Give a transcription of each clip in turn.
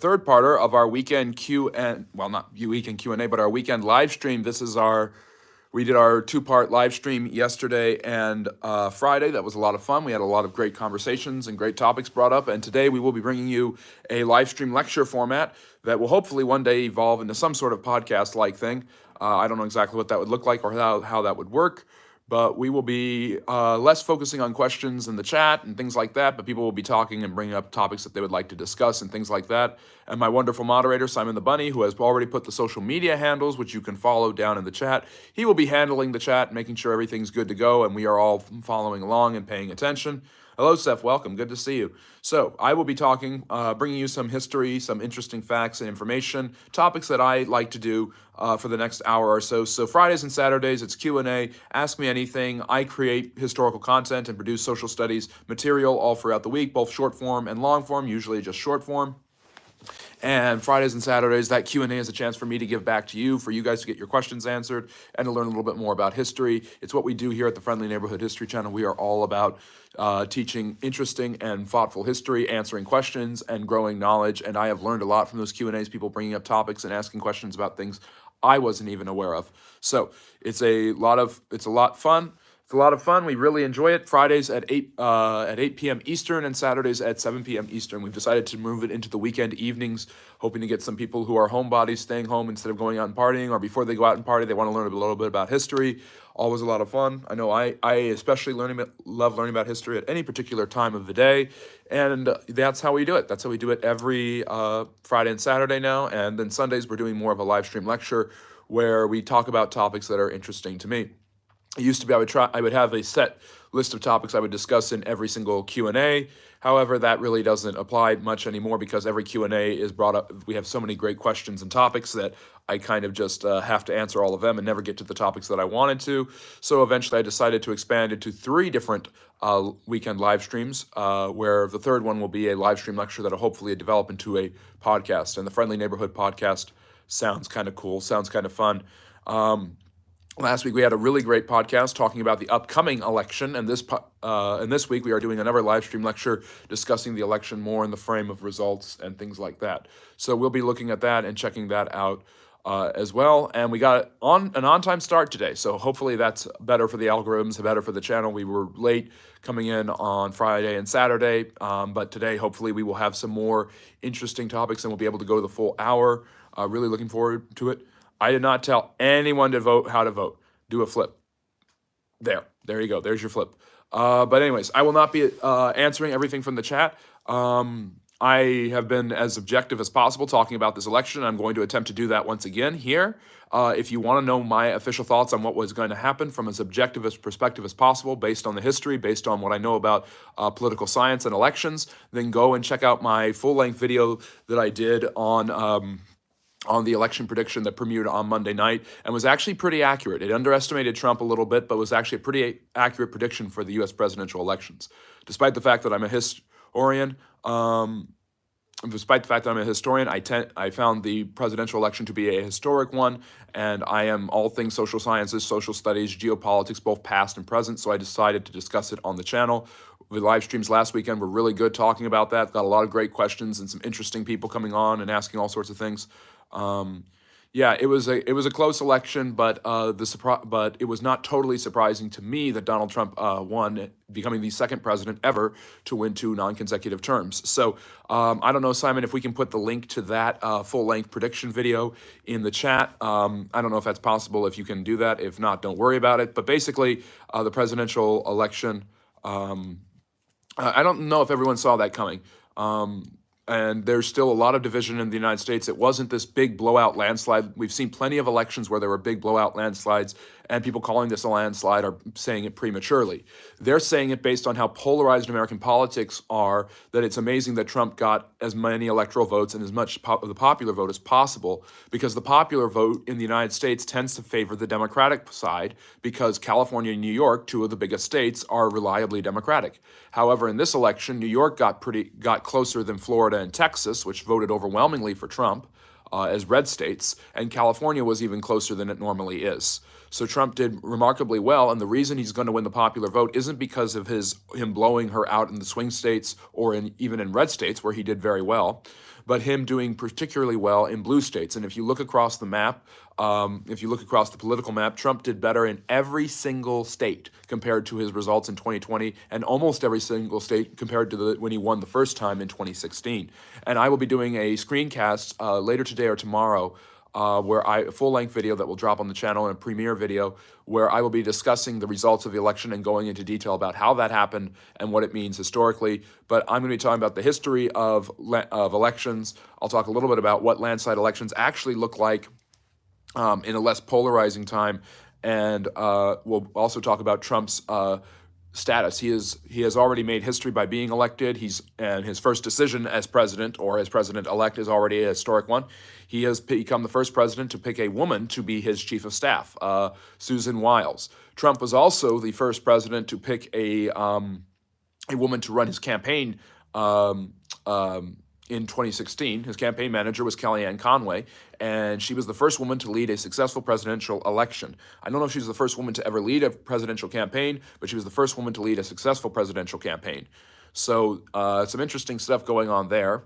third parter of our weekend not weekend Q&A, but our weekend live stream. We did our two-part live stream yesterday and Friday. That was a lot of fun. We had a lot of great conversations and great topics brought up. And today we will be bringing you a live stream lecture format that will hopefully one day evolve into some sort of podcast-like thing. I don't know exactly what that would look like or how that would work, but we will be less focusing on questions in the chat and things like that, but people will be talking and bringing up topics that they would like to discuss and things like that. And my wonderful moderator, Simon the Bunny, who has already put the social media handles, which you can follow down in the chat, he will be handling the chat, making sure everything's good to go, and we are all following along and paying attention. Hello, Seth. Welcome. Good to see you. So I will be talking, bringing you some history, some interesting facts and information, topics that I like to do for the next hour or so. So Fridays and Saturdays, it's Q&A. Ask me anything. I create historical content and produce social studies material all throughout the week, both short form and long form, usually just short form. And Fridays and Saturdays, that Q&A is a chance for me to give back to you, for you guys to get your questions answered, and to learn a little bit more about history. It's what we do here at the Friendly Neighborhood History Channel. We are all about teaching interesting and thoughtful history, answering questions, and growing knowledge. And I have learned a lot from those Q&As, people bringing up topics and asking questions about things I wasn't even aware of. So it's a lot fun. It's a lot of fun. We really enjoy it. Fridays at 8 p.m. Eastern and Saturdays at 7 p.m. Eastern. We've decided to move it into the weekend evenings, hoping to get some people who are homebodies staying home instead of going out and partying, or before they go out and party, they want to learn a little bit about history. Always a lot of fun. I know I especially love learning about history at any particular time of the day, and that's how we do it. That's how we do it every Friday and Saturday now, and then Sundays we're doing more of a live stream lecture where we talk about topics that are interesting to me. It used to be I would have a set list of topics I would discuss in every single Q&A. However, that really doesn't apply much anymore because every Q&A is brought up. We have so many great questions and topics that I kind of just have to answer all of them and never get to the topics that I wanted to. So eventually I decided to expand it to 3 different weekend live streams, where the third one will be a live stream lecture that will hopefully develop into a podcast. And the Friendly Neighborhood podcast sounds kind of cool, sounds kind of fun. Last week we had a really great podcast talking about the upcoming election, and this week we are doing another live stream lecture discussing the election more in the frame of results and things like that. So we'll be looking at that and checking that out as well. And we got an on-time start today, so hopefully that's better for the algorithms, better for the channel. We were late coming in on Friday and Saturday, but today hopefully we will have some more interesting topics and we'll be able to go the full hour. Really looking forward to it. I did not tell anyone to vote how to vote. Do a flip. There you go. There's your flip. But anyways, I will not be answering everything from the chat. I have been as objective as possible talking about this election. I'm going to attempt to do that once again here. If you want to know my official thoughts on what was going to happen from as objective a perspective as possible, based on the history, based on what I know about political science and elections, then go and check out my full-length video that I did on the election prediction that premiered on Monday night and was actually pretty accurate. It underestimated Trump a little bit, but was actually a pretty accurate prediction for the U.S. presidential elections. Despite the fact that I'm a historian, I found the presidential election to be a historic one, and I am all things social sciences, social studies, geopolitics, both past and present, so I decided to discuss it on the channel. The live streams last weekend were really good talking about that. Got a lot of great questions and some interesting people coming on and asking all sorts of things. Yeah, it was a close election, but it was not totally surprising to me that Donald Trump won, becoming the second president ever to win 2 non-consecutive terms. So I don't know, Simon, if we can put the link to that full-length prediction video in the chat. I don't know if that's possible. If you can do that, if not, don't worry about it. But basically, the presidential election. I don't know if everyone saw that coming. And there's still a lot of division in the United States. It wasn't this big blowout landslide. We've seen plenty of elections where there were big blowout landslides, and people calling this a landslide are saying it prematurely. They're saying it based on how polarized American politics are, that it's amazing that Trump got as many electoral votes and as much of the popular vote as possible, because the popular vote in the United States tends to favor the Democratic side, because California and New York, 2 of the biggest states, are reliably Democratic. However, in this election, New York got closer than Florida and Texas, which voted overwhelmingly for Trump, as red states, and California was even closer than it normally is. So Trump did remarkably well, and the reason he's going to win the popular vote isn't because of him blowing her out in the swing states or even in red states where he did very well, but him doing particularly well in blue states. And if you look across the map, if you look across the political map, Trump did better in every single state compared to his results in 2020, and almost every single state compared to when he won the first time in 2016. And I will be doing a screencast later today or tomorrow, where a full-length video that will drop on the channel, and a premiere video where I will be discussing the results of the election and going into detail about how that happened and what it means historically. But I'm going to be talking about the history of elections. I'll talk a little bit about what landslide elections actually look like in a less polarizing time, and we'll also talk about Trump's status. He has already made history by being elected. And his first decision as president, or as president-elect, is already a historic one. He has become the first president to pick a woman to be his chief of staff, Susan Wiles. Trump was also the first president to pick a woman to run his campaign in 2016. His campaign manager was Kellyanne Conway, and she was the first woman to lead a successful presidential election. I don't know if she was the first woman to ever lead a presidential campaign, but she was the first woman to lead a successful presidential campaign. So some interesting stuff going on there.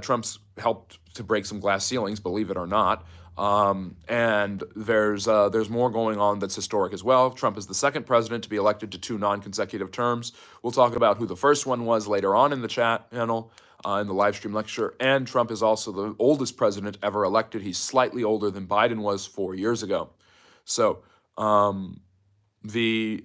Trump's helped to break some glass ceilings, believe it or not. And there's more going on that's historic as well. Trump is the second president to be elected to 2 non-consecutive terms. We'll talk about who the first one was later on in the channel, in the live stream lecture. And Trump is also the oldest president ever elected. He's slightly older than Biden was 4 years ago. So the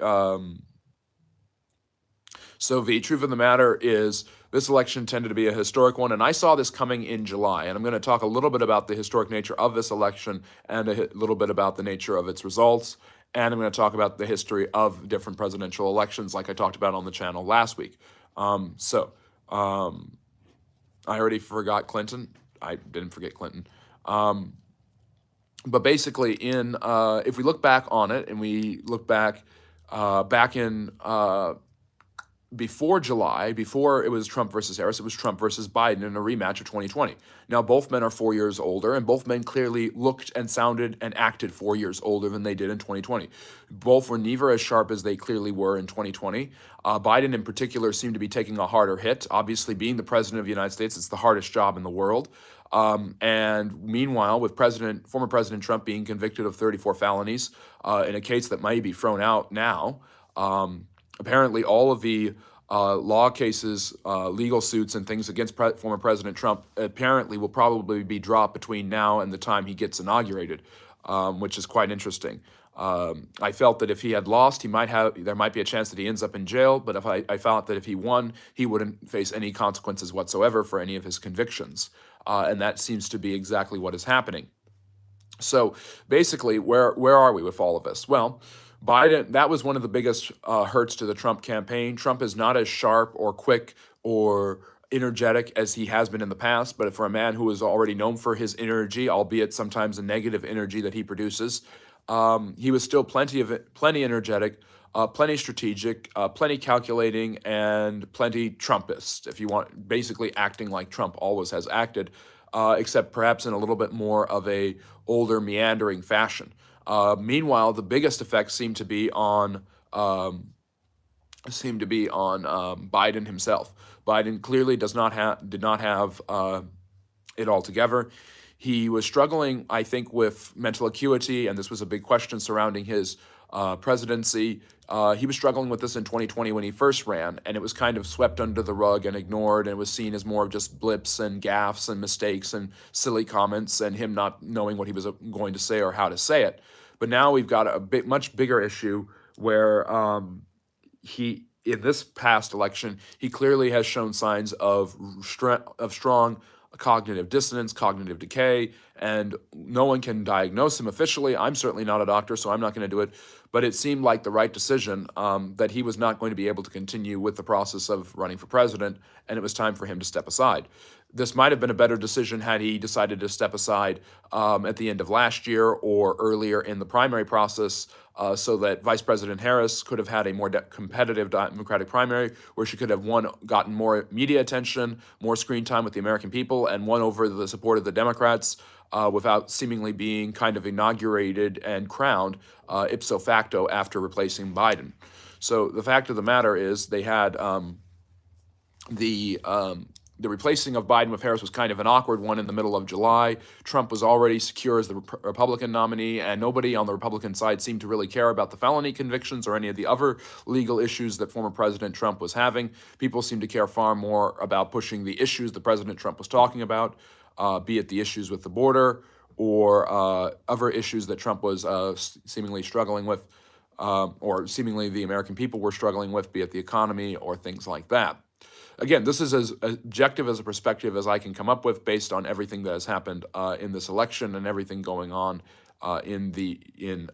truth of the matter is, this election tended to be a historic one, and I saw this coming in July. And I'm going to talk a little bit about the historic nature of this election and a little bit about the nature of its results. And I'm going to talk about the history of different presidential elections, like I talked about on the channel last week. I already forgot Clinton. I didn't forget Clinton. But basically, if we look back on it, and we look back in before July, before it was Trump versus Harris, it was Trump versus Biden in a rematch of 2020. Now, both men are 4 years older, and both men clearly looked and sounded and acted 4 years older than they did in 2020. Both were neither as sharp as they clearly were in 2020. Biden, in particular, seemed to be taking a harder hit. Obviously, being the president of the United States, it's the hardest job in the world. And meanwhile, with former President Trump being convicted of 34 felonies in a case that may be thrown out now, apparently, all of the law cases, legal suits, and things against former President Trump apparently will probably be dropped between now and the time he gets inaugurated, which is quite interesting. I felt that if he had lost, there might be a chance that he ends up in jail. But I felt that if he won, he wouldn't face any consequences whatsoever for any of his convictions, and that seems to be exactly what is happening. So basically, where are we with all of this? Well, Biden, that was one of the biggest hurts to the Trump campaign. Trump is not as sharp or quick or energetic as he has been in the past, but for a man who is already known for his energy, albeit sometimes a negative energy that he produces, he was still plenty energetic, plenty strategic, plenty calculating, and plenty Trumpist, if you want, basically acting like Trump always has acted, except perhaps in a little bit more of a older, meandering fashion. Meanwhile, the biggest effects seem to be on Biden himself. Biden clearly did not have it all together. He was struggling, I think, with mental acuity, and this was a big question surrounding his presidency. He was struggling with this in 2020 when he first ran, and it was kind of swept under the rug and ignored, and it was seen as more of just blips and gaffes and mistakes and silly comments and him not knowing what he was going to say or how to say it. But now we've got a much bigger issue where in this past election, he clearly has shown signs of strong cognitive dissonance, cognitive decay, and no one can diagnose him officially. I'm certainly not a doctor, so I'm not going to do it. But it seemed like the right decision that he was not going to be able to continue with the process of running for president, and it was time for him to step aside. This might have been a better decision had he decided to step aside at the end of last year or earlier in the primary process, so that Vice President Harris could have had a more competitive Democratic primary where she could have gotten more media attention, more screen time with the American people, and won over the support of the Democrats without seemingly being kind of inaugurated and crowned ipso facto after replacing Biden. So the fact of the matter is they had the replacing of Biden with Harris was kind of an awkward one in the middle of July. Trump was already secure as the Republican nominee, and nobody on the Republican side seemed to really care about the felony convictions or any of the other legal issues that former President Trump was having. People seemed to care far more about pushing the issues that President Trump was talking about, be it the issues with the border or other issues that Trump was seemingly struggling with, or seemingly the American people were struggling with, be it the economy or things like that. Again, this is as objective as a perspective as I can come up with based on everything that has happened in this election and everything going on in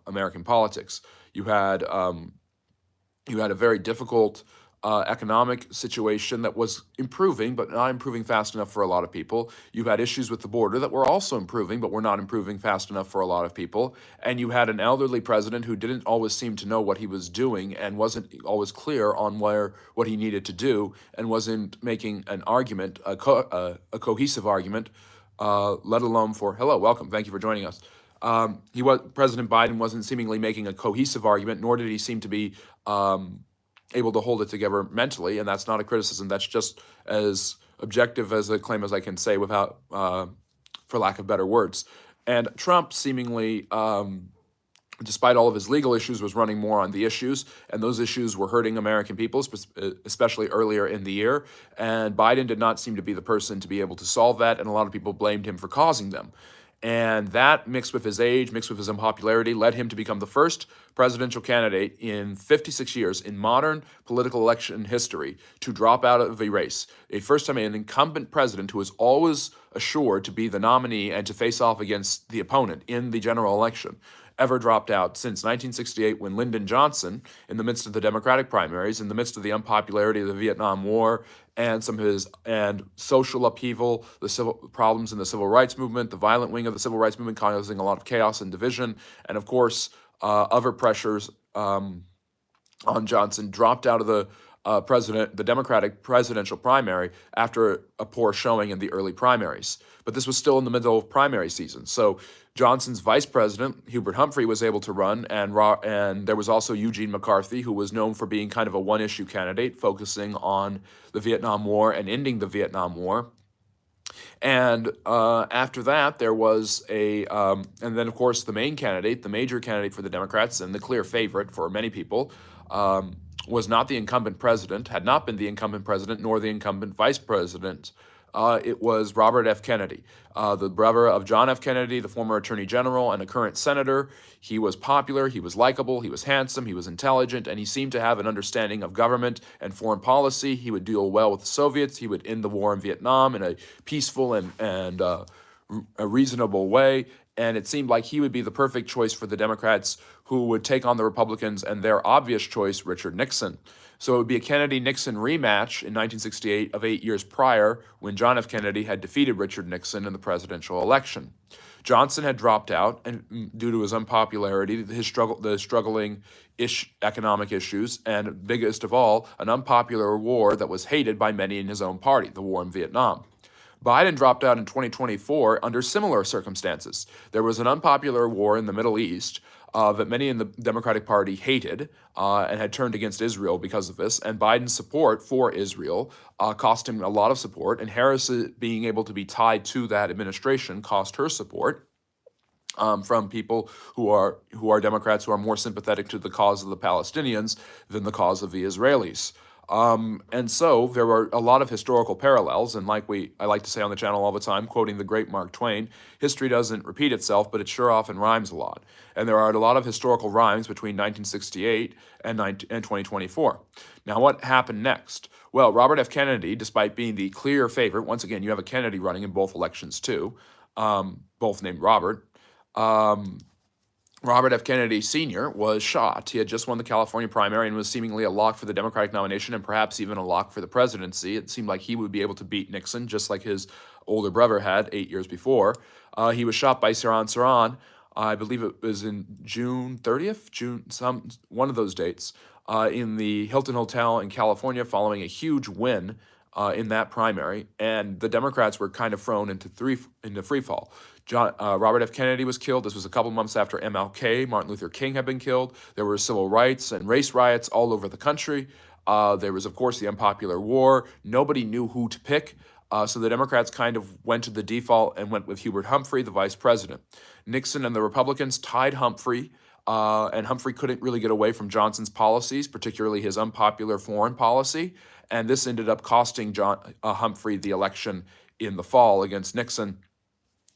American politics. You had a very difficult economic situation that was improving, but not improving fast enough for a lot of people. You had issues with the border that were also improving, but were not improving fast enough for a lot of people. And you had an elderly president who didn't always seem to know what he was doing and wasn't always clear on what he needed to do, and wasn't making an argument, a cohesive argument, let alone for, hello, welcome, thank you for joining us. President Biden wasn't seemingly making a cohesive argument, nor did he seem to be able to hold it together mentally, and that's not a criticism. That's just as objective as a claim as I can say without, for lack of better words. And Trump seemingly, despite all of his legal issues, was running more on the issues, and those issues were hurting American people, especially earlier in the year. And Biden did not seem to be the person to be able to solve that, and a lot of people blamed him for causing them. And that, mixed with his age, mixed with his unpopularity, led him to become the first presidential candidate in 56 years in modern political election history to drop out of a race. A first time an incumbent president who was always assured to be the nominee and to face off against the opponent in the general election ever dropped out since 1968, when Lyndon Johnson, in the midst of the Democratic primaries, in the midst of the unpopularity of the Vietnam War and some of his social upheaval, the civil problems in the civil rights movement, the violent wing of the civil rights movement causing a lot of chaos and division, and of course other pressures on Johnson, dropped out of the Democratic presidential primary after a poor showing in the early primaries. But this was still in the middle of primary season. So Johnson's vice president, Hubert Humphrey, was able to run, and there was also Eugene McCarthy, who was known for being kind of a one-issue candidate, focusing on the Vietnam War and ending the Vietnam War. And after that, there was and then of course the main candidate, the major candidate for the Democrats, and the clear favorite for many people, was not the incumbent president, had not been the incumbent president, nor the incumbent vice president. It was Robert F. Kennedy, the brother of John F. Kennedy, the former attorney general and a current senator. He was popular, he was likable, he was handsome, he was intelligent, and he seemed to have an understanding of government and foreign policy. He would deal well with the Soviets. He would end the war in Vietnam in a peaceful and a reasonable way. And it seemed like he would be the perfect choice for the Democrats, who would take on the Republicans and their obvious choice, Richard Nixon. So it would be a Kennedy-Nixon rematch in 1968 of 8 years prior, when John F. Kennedy had defeated Richard Nixon in the presidential election. Johnson had dropped out, and due to his unpopularity, the struggling economic issues, and biggest of all, an unpopular war that was hated by many in his own party, the war in Vietnam. Biden dropped out in 2024 under similar circumstances. There was an unpopular war in the Middle East that many in the Democratic Party hated and had turned against Israel because of this. And Biden's support for Israel cost him a lot of support. And Harris being able to be tied to that administration cost her support from people who are Democrats, who are more sympathetic to the cause of the Palestinians than the cause of the Israelis. And so there were a lot of historical parallels, and like I like to say on the channel all the time, quoting the great Mark Twain, history doesn't repeat itself, but it sure often rhymes a lot. And there are a lot of historical rhymes between 1968 and 2024. Now, what happened next? Well, Robert F. Kennedy, despite being the clear favorite, once again, you have a Kennedy running in both elections too, both named Robert. Robert F. Kennedy Sr. was shot. He had just won the California primary and was seemingly a lock for the Democratic nomination, and perhaps even a lock for the presidency. It seemed like he would be able to beat Nixon, just like his older brother had 8 years before. He was shot by Sirhan Sirhan. I believe it was in June 30th, one of those dates, in the Hilton Hotel in California, following a huge win in that primary, and the Democrats were kind of thrown into free fall. Robert F. Kennedy was killed. This was a couple months after MLK, Martin Luther King, had been killed. There were civil rights and race riots all over the country. There was, of course, the unpopular war. Nobody knew who to pick. So the Democrats kind of went to the default and went with Hubert Humphrey, the vice president. Nixon and the Republicans tied Humphrey, and Humphrey couldn't really get away from Johnson's policies, particularly his unpopular foreign policy. And this ended up costing Humphrey the election in the fall against Nixon.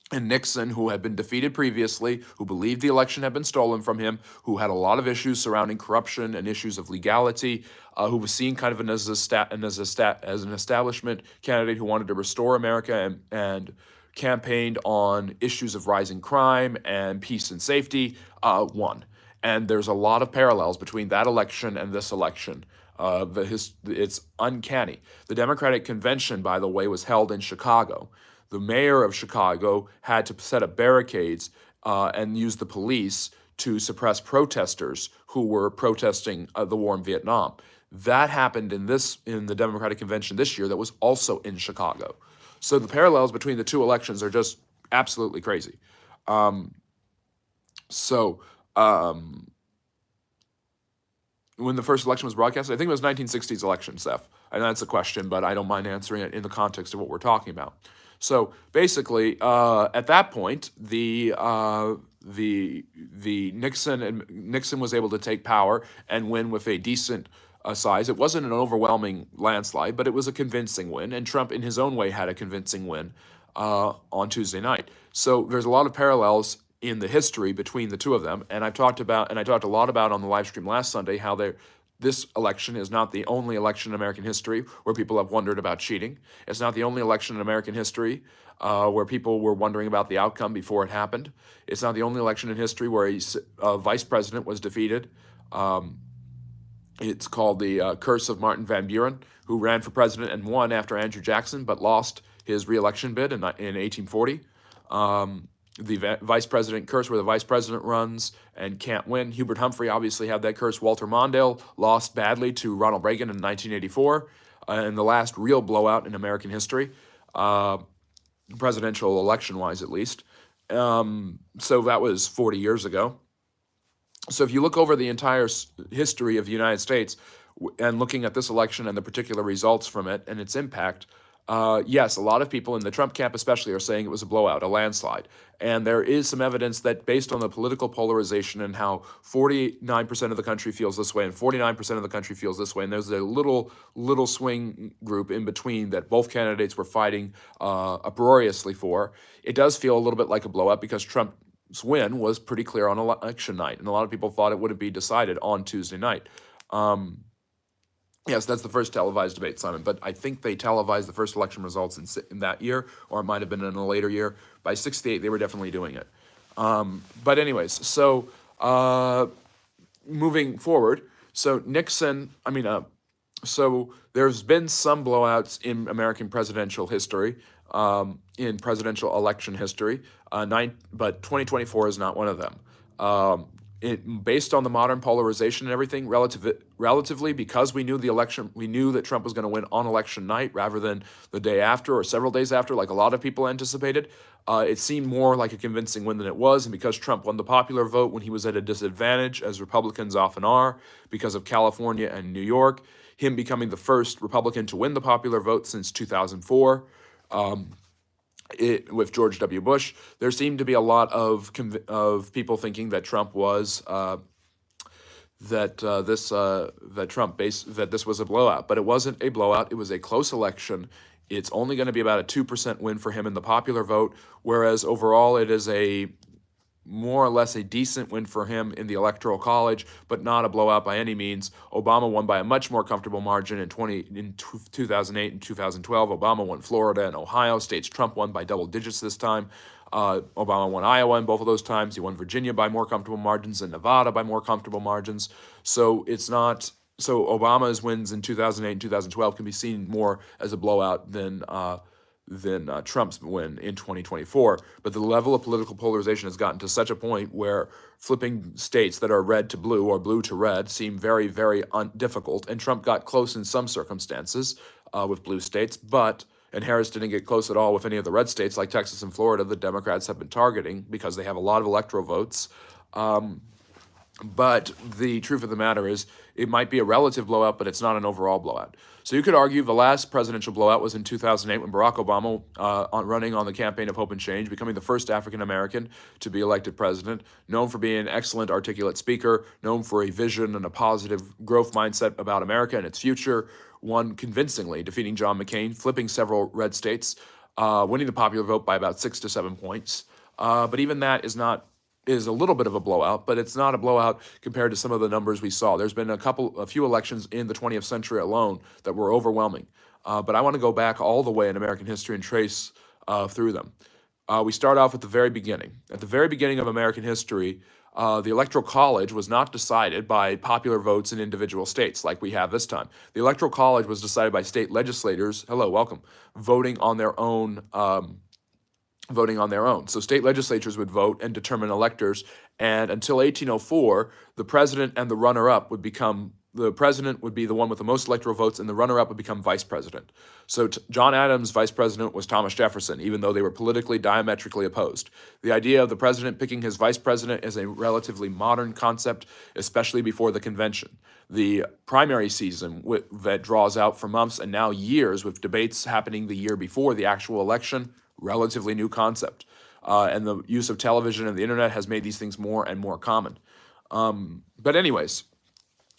And Nixon, who had been defeated previously, who believed the election had been stolen from him, who had a lot of issues surrounding corruption and issues of legality, who was seen kind of as an establishment candidate who wanted to restore America and campaigned on issues of rising crime and peace and safety, won. And there's a lot of parallels between that election and this election. It's uncanny. The Democratic convention, by the way, was held in Chicago. The mayor of Chicago had to set up barricades and use the police to suppress protesters who were protesting the war in Vietnam. That happened in the Democratic convention this year that was also in Chicago. So the parallels between the two elections are just absolutely crazy. When the first election was broadcast, I think it was 1960s election, Seth. And that's a question, but I don't mind answering it in the context of what we're talking about. So basically, at that point, the Nixon was able to take power and win with a decent size. It wasn't an overwhelming landslide, but it was a convincing win. And Trump, in his own way, had a convincing win on Tuesday night. So there's a lot of parallels in the history between the two of them. And I talked a lot about on the live stream last Sunday how this election is not the only election in American history where people have wondered about cheating. It's not the only election in American history where people were wondering about the outcome before it happened. It's not the only election in history where a vice president was defeated. It's called the curse of Martin Van Buren, who ran for president and won after Andrew Jackson, but lost his re-election bid in 1840. The vice president curse, where the vice president runs and can't win. Hubert Humphrey obviously had that curse. Walter Mondale lost badly to Ronald Reagan in 1984, in the last real blowout in American history, presidential election-wise at least. So that was 40 years ago. So if you look over the entire history of the United States and looking at this election and the particular results from it and its impact, yes, a lot of people in the Trump camp especially are saying it was a blowout, a landslide. And there is some evidence that based on the political polarization and how 49% of the country feels this way and 49% of the country feels this way, and there's a little swing group in between that both candidates were fighting uproariously for, it does feel a little bit like a blowout because Trump's win was pretty clear on election night, and a lot of people thought it would be decided on Tuesday night. Yes, that's the first televised debate, Simon, but I think they televised the first election results in that year, or it might have been in a later year. By 68, they were definitely doing it. But anyways, so moving forward, so so there's been some blowouts in American presidential history, in presidential election history, but 2024 is not one of them. Based on the modern polarization and everything, relatively, because we knew that Trump was going to win on election night rather than the day after or several days after, like a lot of people anticipated, it seemed more like a convincing win than it was. And because Trump won the popular vote when he was at a disadvantage, as Republicans often are, because of California and New York, him becoming the first Republican to win the popular vote since 2004, with George W. Bush, there seemed to be a lot of people thinking that Trump was that this was a blowout, but it wasn't a blowout. It was a close election. It's only going to be about a 2% win for him in the popular vote, whereas overall it is a more or less a decent win for him in the Electoral College, but not a blowout by any means. Obama won by a much more comfortable margin in 2008 and 2012. Obama won Florida and Ohio states. Trump won by double digits this time. Obama won Iowa in both of those times. He won Virginia by more comfortable margins and Nevada by more comfortable margins. So Obama's wins in 2008 and 2012 can be seen more as a blowout than Trump's win in 2024. But the level of political polarization has gotten to such a point where flipping states that are red to blue or blue to red seem very, very difficult. And Trump got close in some circumstances with blue states, and Harris didn't get close at all with any of the red states like Texas and Florida the Democrats have been targeting because they have a lot of electoral votes. But the truth of the matter is, it might be a relative blowout, but it's not an overall blowout. So you could argue the last presidential blowout was in 2008 when Barack Obama, running on the campaign of hope and change, becoming the first African American to be elected president, known for being an excellent, articulate speaker, known for a vision and a positive growth mindset about America and its future, won convincingly, defeating John McCain, flipping several red states, winning the popular vote by about 6 to 7 points. But even that is a little bit of a blowout, but it's not a blowout compared to some of the numbers we saw. There's been a few elections in the 20th century alone that were overwhelming. But I want to go back all the way in American history and trace through them. We start off at the very beginning. At the very beginning of American history, the Electoral College was not decided by popular votes in individual states like we have this time. The Electoral College was decided by state legislators, hello, welcome, voting on their own. So state legislatures would vote and determine electors, and until 1804, the president and the runner-up would become, the president would be the one with the most electoral votes, and the runner-up would become vice president. So John Adams' vice president was Thomas Jefferson, even though they were politically diametrically opposed. The idea of the president picking his vice president is a relatively modern concept, especially before the convention. The primary season that draws out for months and now years with debates happening the year before the actual election, relatively new concept. And the use of television and the internet has made these things more and more common. But anyways,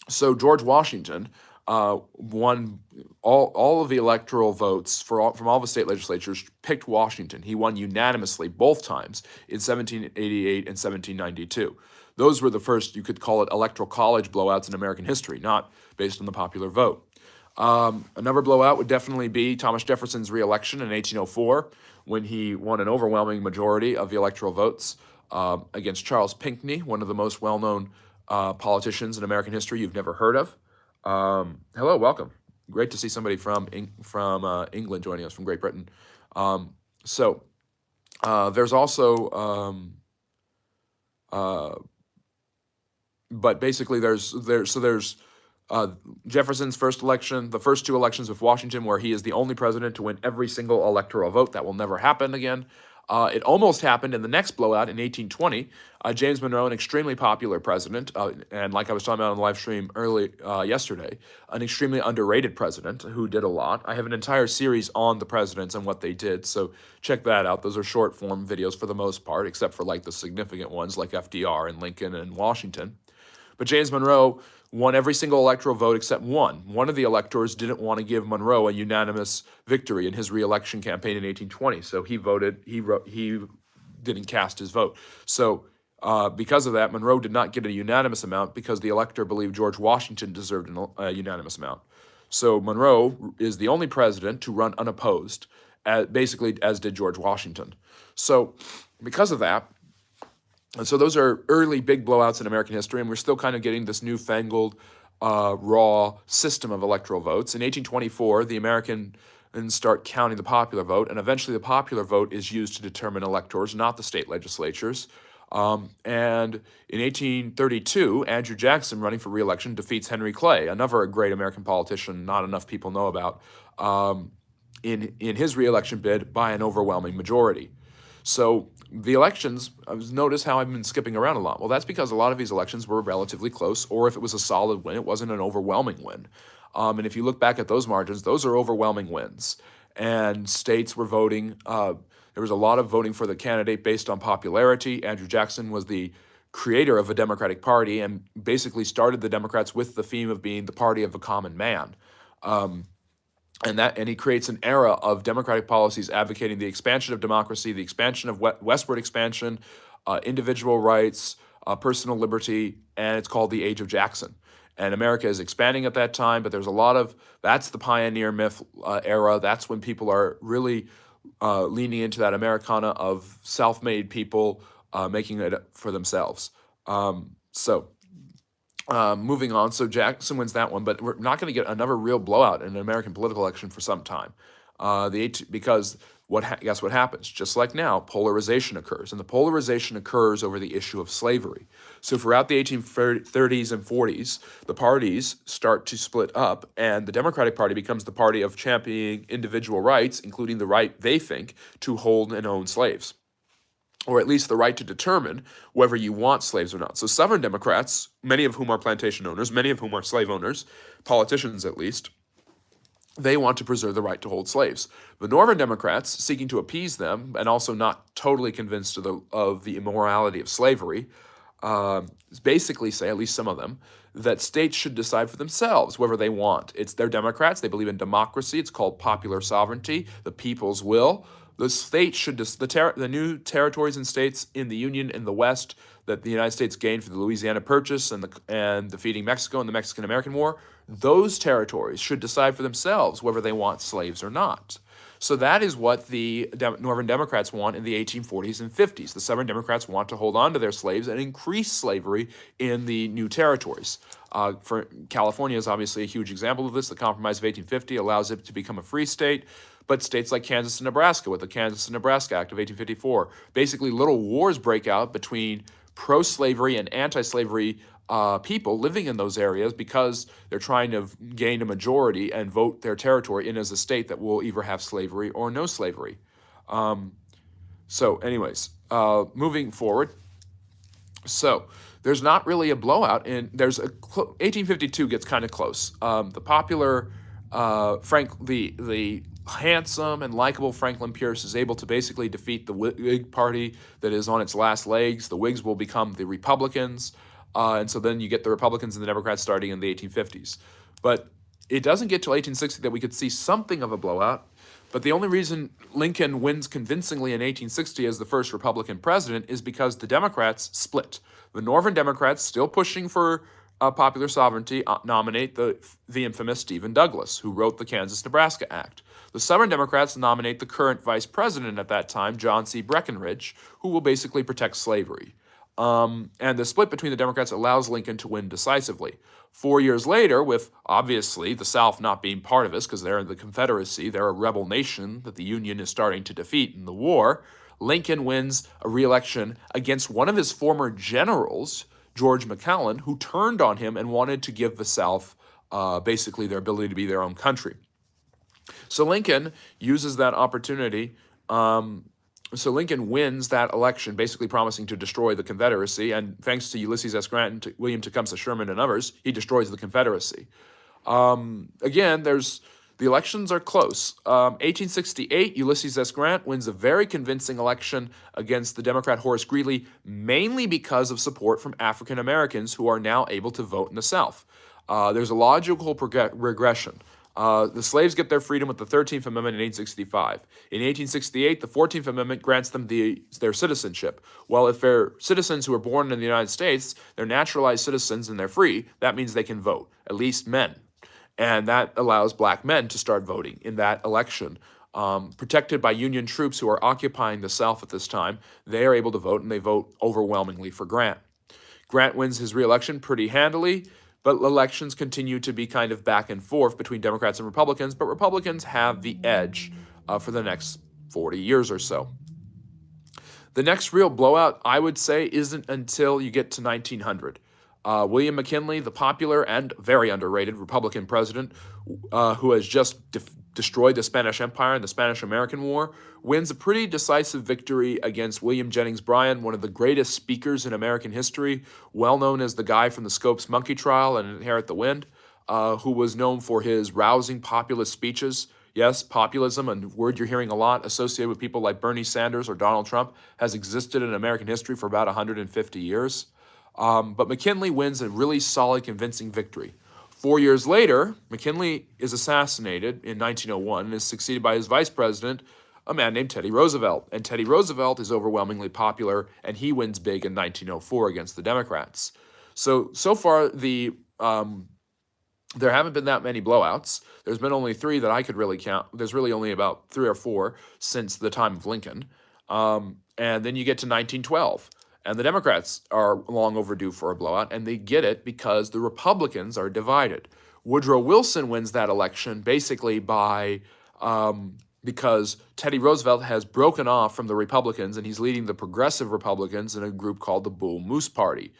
so George Washington won all of the electoral votes from all the state legislatures, picked Washington. He won unanimously both times in 1788 and 1792. Those were the first, you could call it, electoral college blowouts in American history, not based on the popular vote. Another blowout would definitely be Thomas Jefferson's reelection in 1804, when he won an overwhelming majority of the electoral votes against Charles Pinckney, one of the most well-known politicians in American history you've never heard of. Hello, welcome. Great to see somebody from England joining us, from Great Britain. There's also, but basically there's Jefferson's first election, the first two elections with Washington, where he is the only president to win every single electoral vote. That will never happen again. It almost happened in the next blowout in 1820. James Monroe, an extremely popular president, and like I was talking about on the live stream yesterday, an extremely underrated president who did a lot. I have an entire series on the presidents and what they did, so check that out. Those are short form videos for the most part, except for like the significant ones like FDR and Lincoln and Washington. But James Monroe won every single electoral vote except one. One of the electors didn't want to give Monroe a unanimous victory in his reelection campaign in 1820, so he didn't cast his vote. So because of that, Monroe did not get a unanimous amount because the elector believed George Washington deserved a unanimous amount. So Monroe is the only president to run unopposed, basically as did George Washington. So because of that, and so those are early big blowouts in American history, and we're still kind of getting this newfangled, raw system of electoral votes. In 1824, the Americans start counting the popular vote, and eventually the popular vote is used to determine electors, not the state legislatures. And in 1832, Andrew Jackson, running for re-election, defeats Henry Clay, another great American politician not enough people know about, in his re-election bid by an overwhelming majority. So the elections, notice how I've been skipping around a lot. Well, that's because a lot of these elections were relatively close, or if it was a solid win, it wasn't an overwhelming win. And if you look back at those margins, those are overwhelming wins. And states were voting, there was a lot of voting for the candidate based on popularity. Andrew Jackson was the creator of the Democratic Party and basically started the Democrats with the theme of being the party of the common man. And he creates an era of Democratic policies advocating the expansion of democracy, the expansion of westward expansion, individual rights, personal liberty, and it's called the Age of Jackson. And America is expanding at that time, but there's a lot of, that's the pioneer myth era. That's when people are really leaning into that Americana of self-made people making it for themselves. Moving on, so Jackson wins that one, but we're not going to get another real blowout in an American political election for some time. Because guess what happens? Just like now, polarization occurs, and the polarization occurs over the issue of slavery. So throughout the 1830s and 40s, the parties start to split up, and the Democratic Party becomes the party of championing individual rights, including the right, they think, to hold and own slaves. or at least the right to determine whether you want slaves or not. So Southern Democrats, many of whom are plantation owners, many of whom are slave owners, politicians at least, they want to preserve the right to hold slaves. The Northern Democrats, seeking to appease them and also not totally convinced of the immorality of slavery, basically say, at least some of them, that states should decide for themselves whether they want. They're Democrats. They believe in democracy. It's called popular sovereignty, the people's will. The states should the new territories and states in the Union in the West that the United States gained for the Louisiana Purchase and defeating Mexico in the Mexican-American War. Those territories should decide for themselves whether they want slaves or not. So that is what the Northern Democrats want in the 1840s and 50s. The Southern Democrats want to hold on to their slaves and increase slavery in the new territories. For California is obviously a huge example of this. The Compromise of 1850 allows it to become a free state, but states like Kansas and Nebraska, with the Kansas and Nebraska Act of 1854, basically little wars break out between pro-slavery and anti-slavery people living in those areas because they're trying to gain a majority and vote their territory in as a state that will either have slavery or no slavery. Moving forward. So there's not really a blowout, and 1852 gets kind of close. The popular the handsome and likable Franklin Pierce is able to basically defeat the Whig Party that is on its last legs. The Whigs will become the Republicans. And so then you get the Republicans and the Democrats starting in the 1850s. But it doesn't get till 1860 that we could see something of a blowout. But the only reason Lincoln wins convincingly in 1860 as the first Republican president is because the Democrats split. The Northern Democrats, still pushing for popular sovereignty, nominate the infamous Stephen Douglas, who wrote the Kansas-Nebraska Act. The Southern Democrats nominate the current vice president at that time, John C. Breckinridge, who will basically protect slavery. And the split between the Democrats allows Lincoln to win decisively. 4 years later, with obviously the South not being part of this because they're in the Confederacy, they're a rebel nation that the Union is starting to defeat in the war, Lincoln wins a re-election against one of his former generals, George McClellan, who turned on him and wanted to give the South basically their ability to be their own country. So Lincoln uses that opportunity. So Lincoln wins that election, basically promising to destroy the Confederacy, and thanks to Ulysses S. Grant and William Tecumseh Sherman and others, he destroys the Confederacy. Again, the elections are close. 1868, Ulysses S. Grant wins a very convincing election against the Democrat Horace Greeley, mainly because of support from African Americans who are now able to vote in the South. There's a logical regression. The slaves get their freedom with the 13th Amendment in 1865. In 1868, the 14th Amendment grants them their citizenship. Well, if they're citizens who are born in the United States, they're naturalized citizens and they're free, that means they can vote, at least men. And that allows black men to start voting in that election. Protected by Union troops who are occupying the South at this time, they are able to vote, and they vote overwhelmingly for Grant. Grant wins his re-election pretty handily, but elections continue to be kind of back and forth between Democrats and Republicans, but Republicans have the edge for the next 40 years or so. The next real blowout, I would say, isn't until you get to 1900. William McKinley, the popular and very underrated Republican president who has just destroyed the Spanish Empire in the Spanish-American War, wins a pretty decisive victory against William Jennings Bryan, one of the greatest speakers in American history, well known as the guy from the Scopes Monkey Trial and Inherit the Wind, who was known for his rousing populist speeches. Yes, populism, a word you're hearing a lot associated with people like Bernie Sanders or Donald Trump, has existed in American history for about 150 years. But McKinley wins a really solid, convincing victory. 4 years later, McKinley is assassinated in 1901 and is succeeded by his vice president, a man named Teddy Roosevelt. And Teddy Roosevelt is overwhelmingly popular, and he wins big in 1904 against the Democrats. So far, there haven't been that many blowouts. There's been only 3 that I could really count. There's really only about 3 or 4 since the time of Lincoln. And then you get to 1912. And the Democrats are long overdue for a blowout, and they get it because the Republicans are divided. Woodrow Wilson wins that election basically because Teddy Roosevelt has broken off from the Republicans, and he's leading the progressive Republicans in a group called the Bull Moose Party.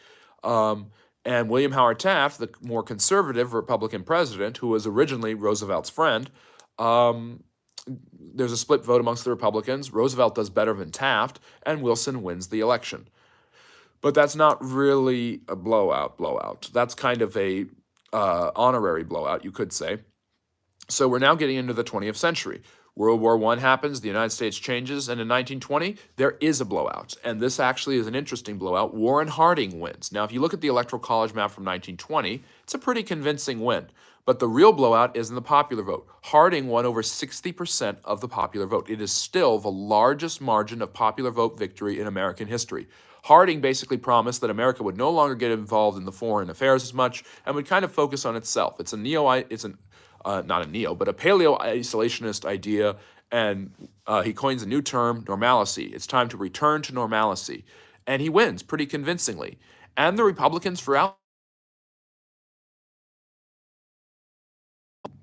And William Howard Taft, the more conservative Republican president, who was originally Roosevelt's friend, there's a split vote amongst the Republicans. Roosevelt does better than Taft, and Wilson wins the election. But that's not really a blowout. That's kind of a honorary blowout, you could say. So we're now getting into the 20th century. World War I happens, the United States changes, and in 1920, there is a blowout. And this actually is an interesting blowout. Warren Harding wins. Now, if you look at the Electoral College map from 1920, it's a pretty convincing win. But the real blowout is in the popular vote. Harding won over 60% of the popular vote. It is still the largest margin of popular vote victory in American history. Harding basically promised that America would no longer get involved in the foreign affairs as much and would kind of focus on itself. It's not a neo, but a paleo-isolationist idea, and he coins a new term, normalcy. It's time to return to normalcy. And he wins pretty convincingly. And the Republicans throughout.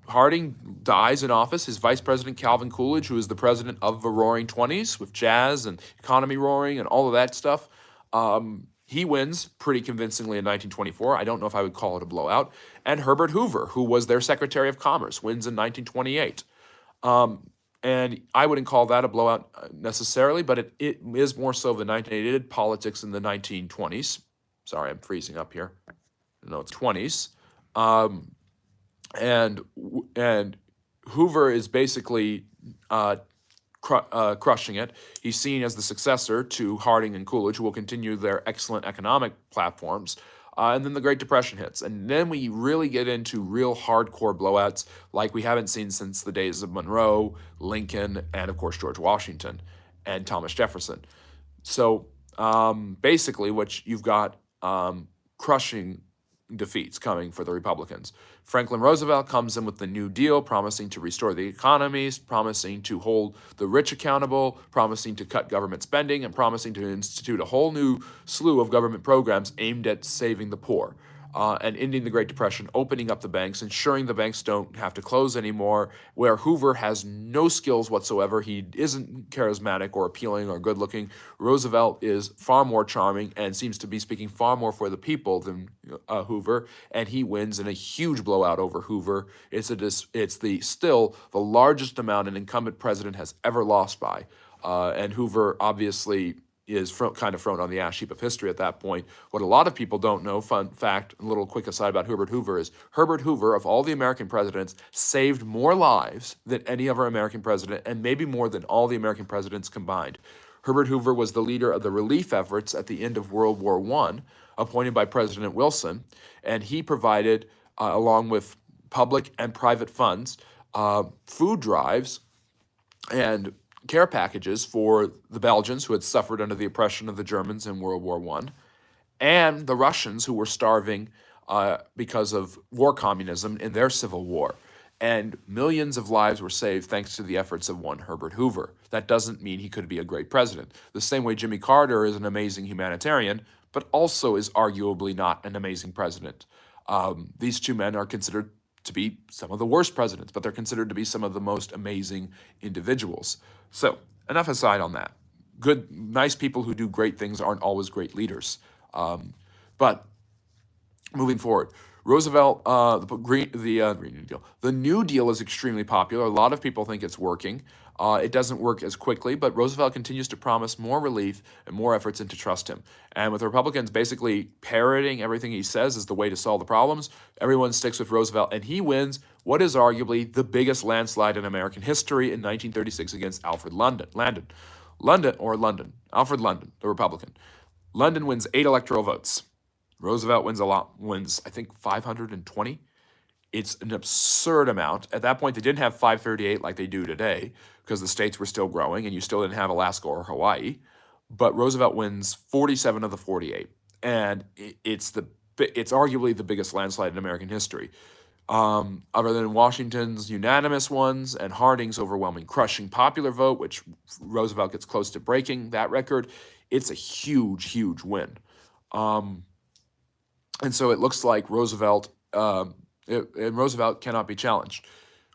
Harding dies in office. His vice president, Calvin Coolidge, who is the president of the Roaring Twenties with jazz and economy roaring and all of that stuff, he wins pretty convincingly in 1924. I don't know if I would call it a blowout. And Herbert Hoover, who was their Secretary of Commerce, wins in 1928. And I wouldn't call that a blowout necessarily, but it is more so the 1980 politics in the 1920s. Sorry, I'm freezing up here. No, it's 20s. And Hoover is basically crushing it. He's seen as the successor to Harding and Coolidge, who will continue their excellent economic platforms. And then the Great Depression hits. And then we really get into real hardcore blowouts like we haven't seen since the days of Monroe, Lincoln, and of course George Washington and Thomas Jefferson. So basically what you've got crushing defeats coming for the Republicans. Franklin Roosevelt comes in with the New Deal, promising to restore the economies, promising to hold the rich accountable, promising to cut government spending, and promising to institute a whole new slew of government programs aimed at saving the poor. And ending the Great Depression, opening up the banks, ensuring the banks don't have to close anymore, where Hoover has no skills whatsoever. He isn't charismatic or appealing or good-looking. Roosevelt is far more charming and seems to be speaking far more for the people than Hoover, and he wins in a huge blowout over Hoover. It's still the largest amount an incumbent president has ever lost by, and Hoover obviously is kind of thrown on the ash heap of history at that point. What a lot of people don't know, fun fact, a little quick aside about Herbert Hoover, is Herbert Hoover, of all the American presidents, saved more lives than any other American president, and maybe more than all the American presidents combined. Herbert Hoover was the leader of the relief efforts at the end of World War I, appointed by President Wilson, and he provided, along with public and private funds, food drives and care packages for the Belgians who had suffered under the oppression of the Germans in World War I, and the Russians who were starving because of war communism in their civil war. And millions of lives were saved thanks to the efforts of one Herbert Hoover. That doesn't mean he could be a great president. The same way Jimmy Carter is an amazing humanitarian, but also is arguably not an amazing president. These two men are considered to be some of the worst presidents, but they're considered to be some of the most amazing individuals. So, enough aside on that. Good, nice people who do great things aren't always great leaders. But moving forward, Roosevelt, the Green New Deal. The New Deal is extremely popular. A lot of people think it's working. It doesn't work as quickly, but Roosevelt continues to promise more relief and more efforts and to trust him. And with Republicans basically parroting everything he says as the way to solve the problems, everyone sticks with Roosevelt, and he wins what is arguably the biggest landslide in American history in 1936 against Alfred Alfred London, the Republican. London wins 8 electoral votes. Roosevelt wins, I think, 520. It's an absurd amount. At that point, they didn't have 538 like they do today because the states were still growing and you still didn't have Alaska or Hawaii. But Roosevelt wins 47 of the 48. And it's arguably the biggest landslide in American history. Other than Washington's unanimous ones and Harding's overwhelming crushing popular vote, which Roosevelt gets close to breaking that record, it's a huge, huge win. And so it looks like Roosevelt cannot be challenged.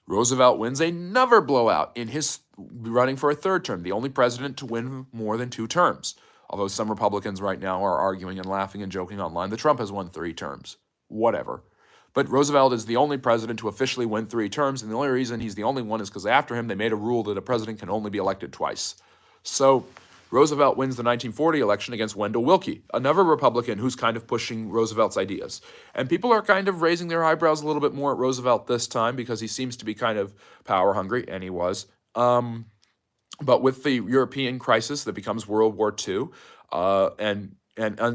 Roosevelt wins another blowout in his running for a third term, the only president to win more than 2 terms. Although some Republicans right now are arguing and laughing and joking online that Trump has won 3 terms. Whatever. But Roosevelt is the only president to officially win 3 terms, and the only reason he's the only one is because after him, they made a rule that a president can only be elected twice. So Roosevelt wins the 1940 election against Wendell Willkie, another Republican who's kind of pushing Roosevelt's ideas. And people are kind of raising their eyebrows a little bit more at Roosevelt this time because he seems to be kind of power hungry, and he was. But with the European crisis that becomes World War II, and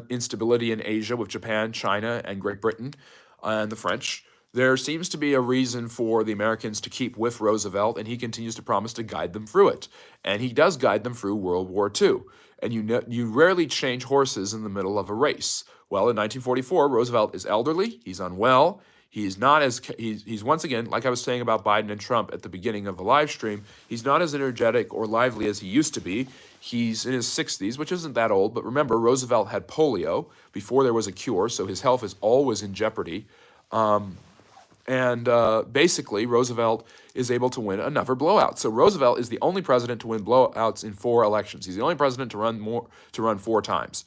instability in Asia with Japan, China, and Great Britain, and the French, there seems to be a reason for the Americans to keep with Roosevelt, and he continues to promise to guide them through it. And he does guide them through World War II. And you rarely change horses in the middle of a race. Well, in 1944, Roosevelt is elderly, he's unwell, he's not as, he's once again, like I was saying about Biden and Trump at the beginning of the live stream, he's not as energetic or lively as he used to be. He's in his 60s, which isn't that old, but remember, Roosevelt had polio before there was a cure, so his health is always in jeopardy. Basically, Roosevelt is able to win another blowout. So Roosevelt is the only president to win blowouts in 4 elections. He's the only president to run 4 times.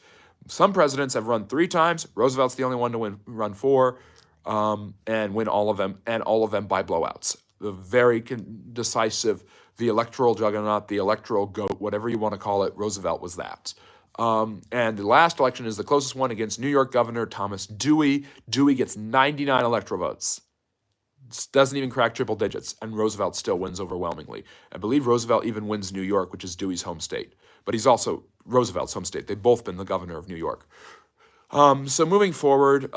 Some presidents have run 3 times. Roosevelt's the only one to run 4 and win all of them, and all of them by blowouts. The very decisive, the electoral juggernaut, the electoral goat, whatever you want to call it, Roosevelt was that. And the last election is the closest one against New York Governor Thomas Dewey. Dewey gets 99 electoral votes. Doesn't even crack triple digits, and Roosevelt still wins overwhelmingly. I believe Roosevelt even wins New York, which is Dewey's home state. But he's also Roosevelt's home state. They've both been the governor of New York. So moving forward,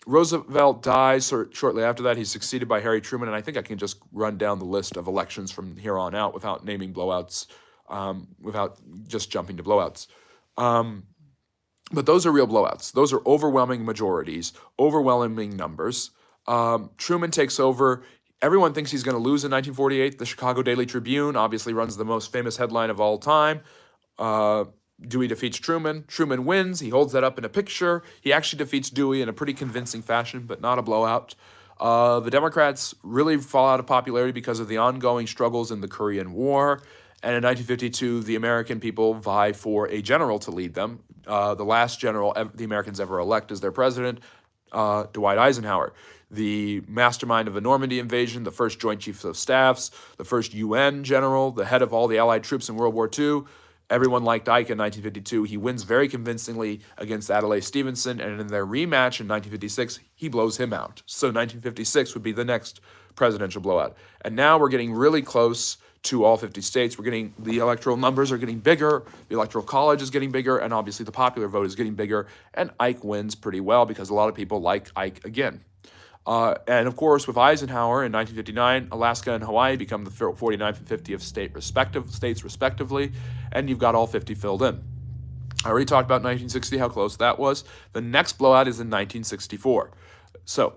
Roosevelt dies shortly after that. He's succeeded by Harry Truman, and I think I can just run down the list of elections from here on out without naming blowouts, without just jumping to blowouts. But those are real blowouts. Those are overwhelming majorities, overwhelming numbers. Truman takes over. Everyone thinks he's going to lose in 1948. The Chicago Daily Tribune obviously runs the most famous headline of all time. Dewey defeats Truman. Truman wins. He holds that up in a picture. He actually defeats Dewey in a pretty convincing fashion, but not a blowout. The Democrats really fall out of popularity because of the ongoing struggles in the Korean War. And in 1952, the American people vie for a general to lead them. The last general the Americans ever elect as their president, Dwight Eisenhower, the mastermind of the Normandy invasion, the first Joint Chiefs of Staffs, the first UN general, the head of all the Allied troops in World War II. Everyone liked Ike in 1952. He wins very convincingly against Adlai Stevenson, and in their rematch in 1956, he blows him out. So 1956 would be the next presidential blowout. And now we're getting really close to all 50 states. The electoral numbers are getting bigger, the electoral college is getting bigger, and obviously the popular vote is getting bigger, and Ike wins pretty well because a lot of people like Ike again. And of course, with Eisenhower in 1959, Alaska and Hawaii become the 49th and 50th states respectively, and you've got all 50 filled in. I already talked about 1960, how close that was. The next blowout is in 1964. So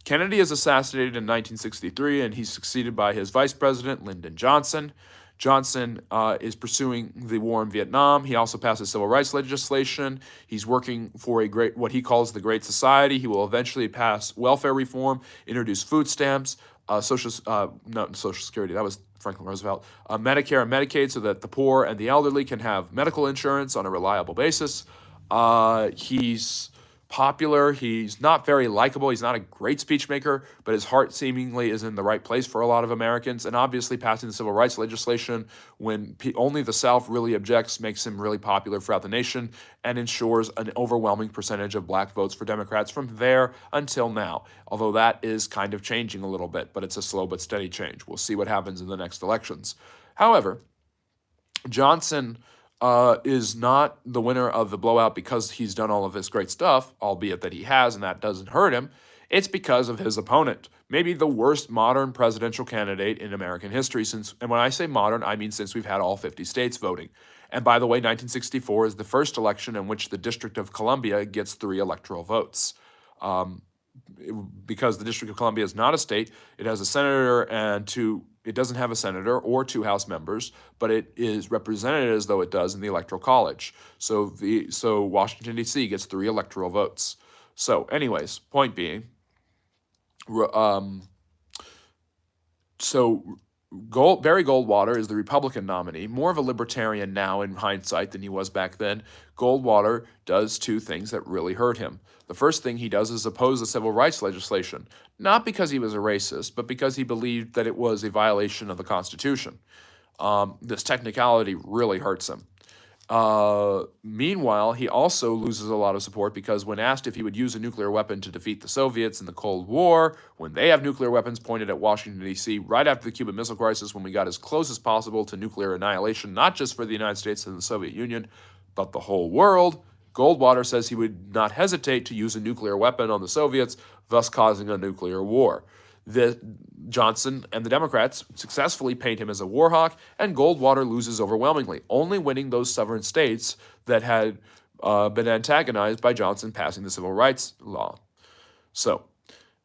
Kennedy is assassinated in 1963, and he's succeeded by his vice president, Lyndon Johnson. Johnson is pursuing the war in Vietnam. He also passes civil rights legislation. He's working for what he calls the Great Society. He will eventually pass welfare reform, introduce food stamps, Social Security, that was Franklin Roosevelt, Medicare and Medicaid so that the poor and the elderly can have medical insurance on a reliable basis. He's popular. He's not very likable. He's not a great speech maker, but his heart seemingly is in the right place for a lot of Americans. And obviously passing the civil rights legislation when only the South really objects makes him really popular throughout the nation and ensures an overwhelming percentage of black votes for Democrats from there until now. Although that is kind of changing a little bit, but it's a slow but steady change. We'll see what happens in the next elections. However, Johnson is not the winner of the blowout because he's done all of this great stuff, albeit that he has, and that doesn't hurt him. It's because of his opponent, maybe the worst modern presidential candidate in American history and when I say modern, I mean since we've had all 50 states voting. And by the way, 1964 is the first election in which the District of Columbia gets 3 electoral votes. Because the District of Columbia is not a state, it has a senator and it doesn't have a senator or 2 House members, but it is represented as though it does in the Electoral College. So Washington, D.C. gets 3 electoral votes. So anyways, point being, Barry Goldwater is the Republican nominee, more of a libertarian now in hindsight than he was back then. Goldwater does two things that really hurt him. The first thing he does is oppose the civil rights legislation, not because he was a racist, but because he believed that it was a violation of the Constitution. This technicality really hurts him. Meanwhile, he also loses a lot of support because when asked if he would use a nuclear weapon to defeat the Soviets in the Cold War, when they have nuclear weapons pointed at Washington, D.C., right after the Cuban Missile Crisis, when we got as close as possible to nuclear annihilation, not just for the United States and the Soviet Union, but the whole world, Goldwater says he would not hesitate to use a nuclear weapon on the Soviets, thus causing a nuclear war. Johnson and the Democrats successfully paint him as a war hawk, and Goldwater loses overwhelmingly, only winning those sovereign states that had been antagonized by Johnson passing the civil rights law. So,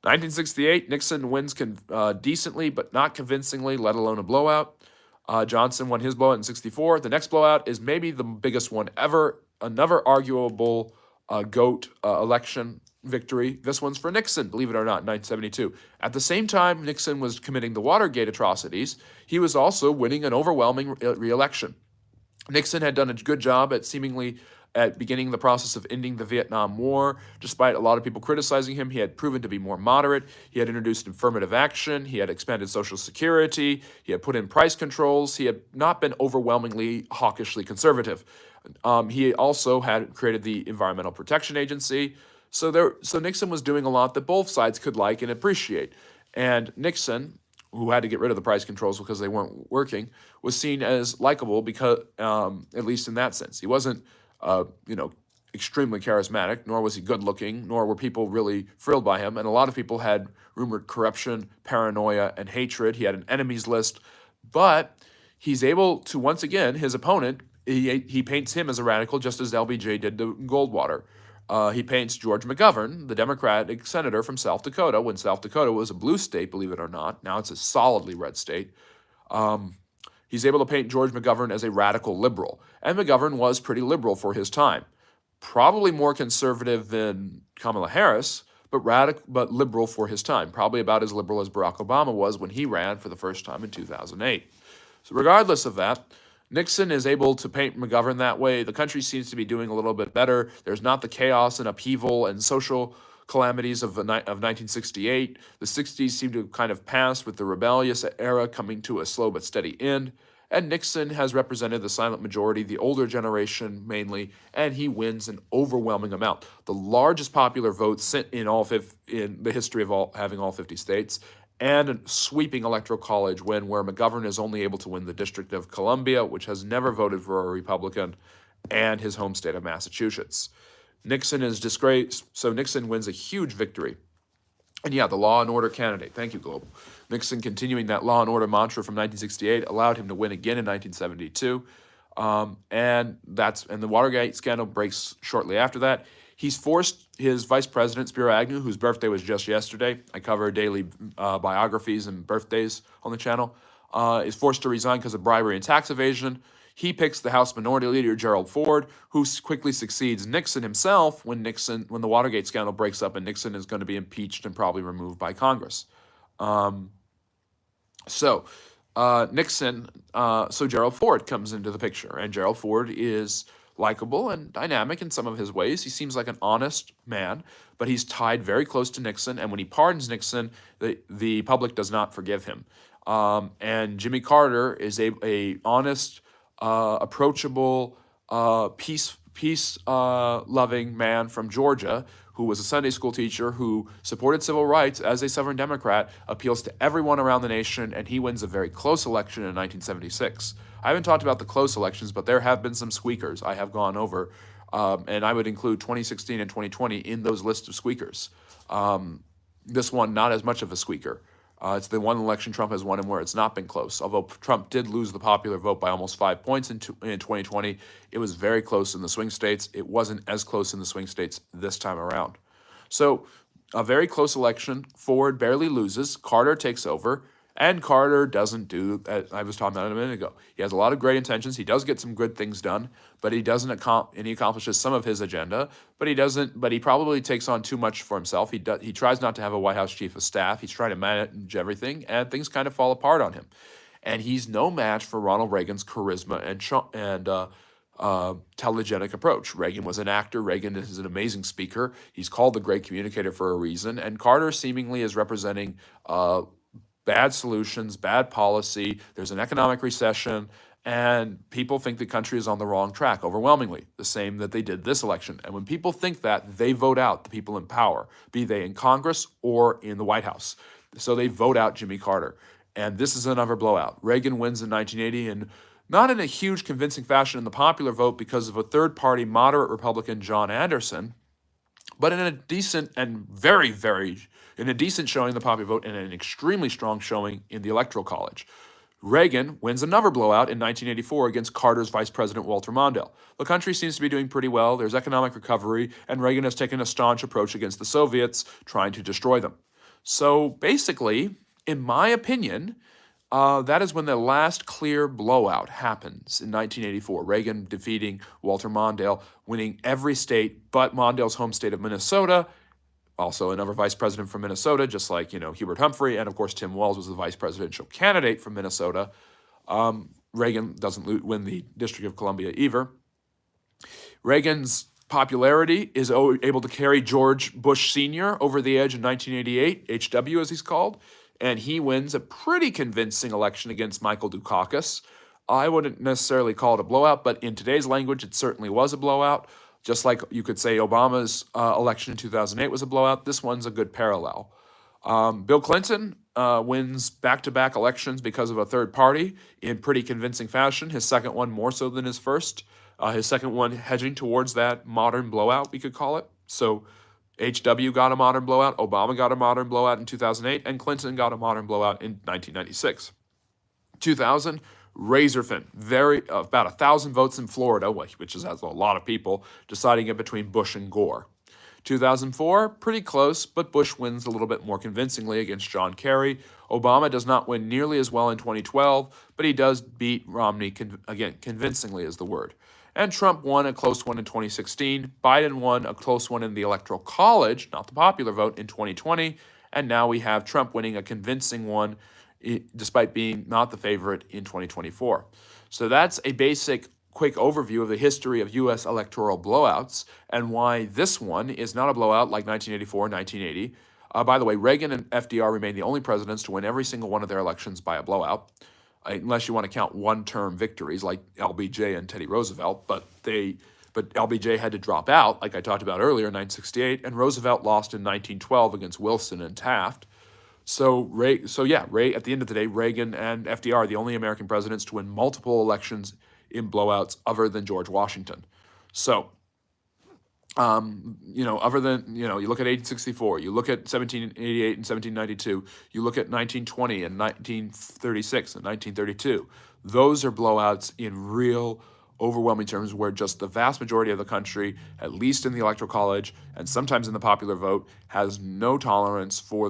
1968, Nixon wins decently, but not convincingly, let alone a blowout. Johnson won his blowout in 64. The next blowout is maybe the biggest one ever, another arguable GOAT election victory. This one's for Nixon, believe it or not, in 1972. At the same time Nixon was committing the Watergate atrocities, he was also winning an overwhelming re-election. Nixon had done a good job at beginning the process of ending the Vietnam War. Despite a lot of people criticizing him, he had proven to be more moderate. He had introduced affirmative action. He had expanded Social Security. He had put in price controls. He had not been overwhelmingly hawkishly conservative. He also had created the Environmental Protection Agency. So Nixon was doing a lot that both sides could like and appreciate. And Nixon, who had to get rid of the price controls because they weren't working, was seen as likable because, at least in that sense, he wasn't, extremely charismatic, nor was he good looking, nor were people really thrilled by him. And a lot of people had rumored corruption, paranoia, and hatred. He had an enemies list, but he's able to, once again, his opponent, he paints him as a radical, just as LBJ did to Goldwater. He paints George McGovern, the Democratic senator from South Dakota, when South Dakota was a blue state, believe it or not. Now it's a solidly red state. He's able to paint George McGovern as a radical liberal. And McGovern was pretty liberal for his time. Probably more conservative than Kamala Harris, but liberal for his time. Probably about as liberal as Barack Obama was when he ran for the first time in 2008. So regardless of that, Nixon is able to paint McGovern that way. The country seems to be doing a little bit better. There's not the chaos and upheaval and social calamities of 1968. The 60s seem to have kind of passed with the rebellious era coming to a slow but steady end. And Nixon has represented the silent majority, the older generation mainly, and he wins an overwhelming amount. The largest popular vote in the history of having all 50 states, and a sweeping electoral college win where McGovern is only able to win the District of Columbia, which has never voted for a Republican, and his home state of Massachusetts. Nixon is disgraced, so Nixon wins a huge victory. And yeah, the law and order candidate. Thank you, Global. Nixon continuing that law and order mantra from 1968 allowed him to win again in 1972. And the Watergate scandal breaks shortly after that. He's forced his vice president, Spiro Agnew, whose birthday was just yesterday. I cover daily biographies and birthdays on the channel. Is forced to resign because of bribery and tax evasion. He picks the House Minority Leader, Gerald Ford, who quickly succeeds Nixon himself when the Watergate scandal breaks up and Nixon is going to be impeached and probably removed by Congress. So Gerald Ford comes into the picture, and Gerald Ford is likable and dynamic in some of his ways. He seems like an honest man, but he's tied very close to Nixon, and when he pardons Nixon, the public does not forgive him. And Jimmy Carter is a honest, approachable, peace-loving man from Georgia who was a Sunday school teacher who supported civil rights as a Southern Democrat, appeals to everyone around the nation, and he wins a very close election in 1976. I haven't talked about the close elections, but there have been some squeakers I have gone over, and I would include 2016 and 2020 in those lists of squeakers. This one, not as much of a squeaker. It's the one election Trump has won and where it's not been close. Although Trump did lose the popular vote by almost 5 points in 2020, it was very close in the swing states. It wasn't as close in the swing states this time around. So a very close election. Ford barely loses. Carter takes over. And Carter doesn't do, as I was talking about a minute ago. He has a lot of great intentions. He does get some good things done, but he doesn't and he accomplishes some of his agenda, but he probably takes on too much for himself. He tries not to have a White House chief of staff. He's trying to manage everything, and things kind of fall apart on him. and he's no match for Ronald Reagan's charisma and telegenic approach. Reagan was an actor. Reagan is an amazing speaker. He's called the great communicator for a reason. And Carter seemingly is representing bad solutions, bad policy. There's an economic recession, and people think the country is on the wrong track overwhelmingly, the same that they did this election. And when people think that, they vote out the people in power, be they in Congress or in the White House. So they vote out Jimmy Carter. And this is another blowout. Reagan wins in 1980, and not in a huge convincing fashion in the popular vote because of a third-party moderate Republican, John Anderson, but in a decent and in a decent showing in the popular vote and an extremely strong showing in the Electoral College. Reagan wins another blowout in 1984 against Carter's Vice President Walter Mondale. The country seems to be doing pretty well. There's economic recovery, and Reagan has taken a staunch approach against the Soviets, trying to destroy them. So basically, in my opinion, that is when the last clear blowout happens in 1984. Reagan defeating Walter Mondale, winning every state but Mondale's home state of Minnesota. Also another vice president from Minnesota, just like, Hubert Humphrey. And of course, Tim Walz was the vice presidential candidate from Minnesota. Reagan doesn't win the District of Columbia either. Reagan's popularity is able to carry George Bush Sr. over the edge in 1988, HW as he's called, and he wins a pretty convincing election against Michael Dukakis. I wouldn't necessarily call it a blowout, but in today's language, it certainly was a blowout. Just like you could say Obama's election in 2008 was a blowout, this one's a good parallel. Bill Clinton wins back-to-back elections because of a third party in pretty convincing fashion, his second one more so than his first. His second one hedging towards that modern blowout, we could call it. So HW got a modern blowout, Obama got a modern blowout in 2008, and Clinton got a modern blowout in 1996. 2000, razor thin, about 1,000 votes in Florida, which has a lot of people, deciding it between Bush and Gore. 2004, pretty close, but Bush wins a little bit more convincingly against John Kerry. Obama does not win nearly as well in 2012, but he does beat Romney, again, convincingly is the word. And Trump won a close one in 2016. Biden won a close one in the Electoral College, not the popular vote, in 2020. And now we have Trump winning a convincing one, despite being not the favorite in 2024. So that's a basic, quick overview of the history of U.S. electoral blowouts and why this one is not a blowout like 1984 and 1980. By the way, Reagan and FDR remain the only presidents to win every single one of their elections by a blowout, unless you want to count one-term victories like LBJ and Teddy Roosevelt, but LBJ had to drop out, like I talked about earlier, in 1968, and Roosevelt lost in 1912 against Wilson and Taft. So at the end of the day, Reagan and FDR are the only American presidents to win multiple elections in blowouts other than George Washington. So, other than, you look at 1864, you look at 1788 and 1792, you look at 1920 and 1936 and 1932. Those are blowouts in real overwhelming terms where just the vast majority of the country, at least in the Electoral College and sometimes in the popular vote, has no tolerance for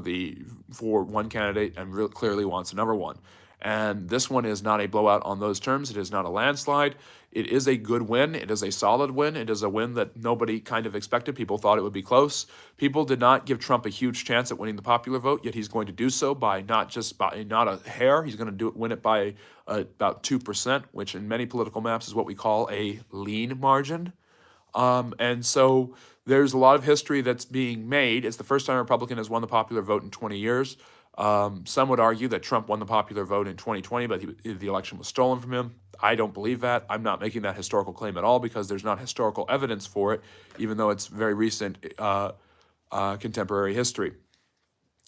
one candidate and clearly wants another one. And this one is not a blowout on those terms. It is not a landslide. It is a good win. It is a solid win. It is a win that nobody kind of expected. People thought it would be close. People did not give Trump a huge chance at winning the popular vote, yet he's going to do so by not a hair. He's going to win it by about 2%, which in many political maps is what we call a lean margin. And so there's a lot of history that's being made. It's the first time a Republican has won the popular vote in 20 years. Some would argue that Trump won the popular vote in 2020, but the election was stolen from him. I don't believe that. I'm not making that historical claim at all because there's not historical evidence for it, even though it's very recent contemporary history.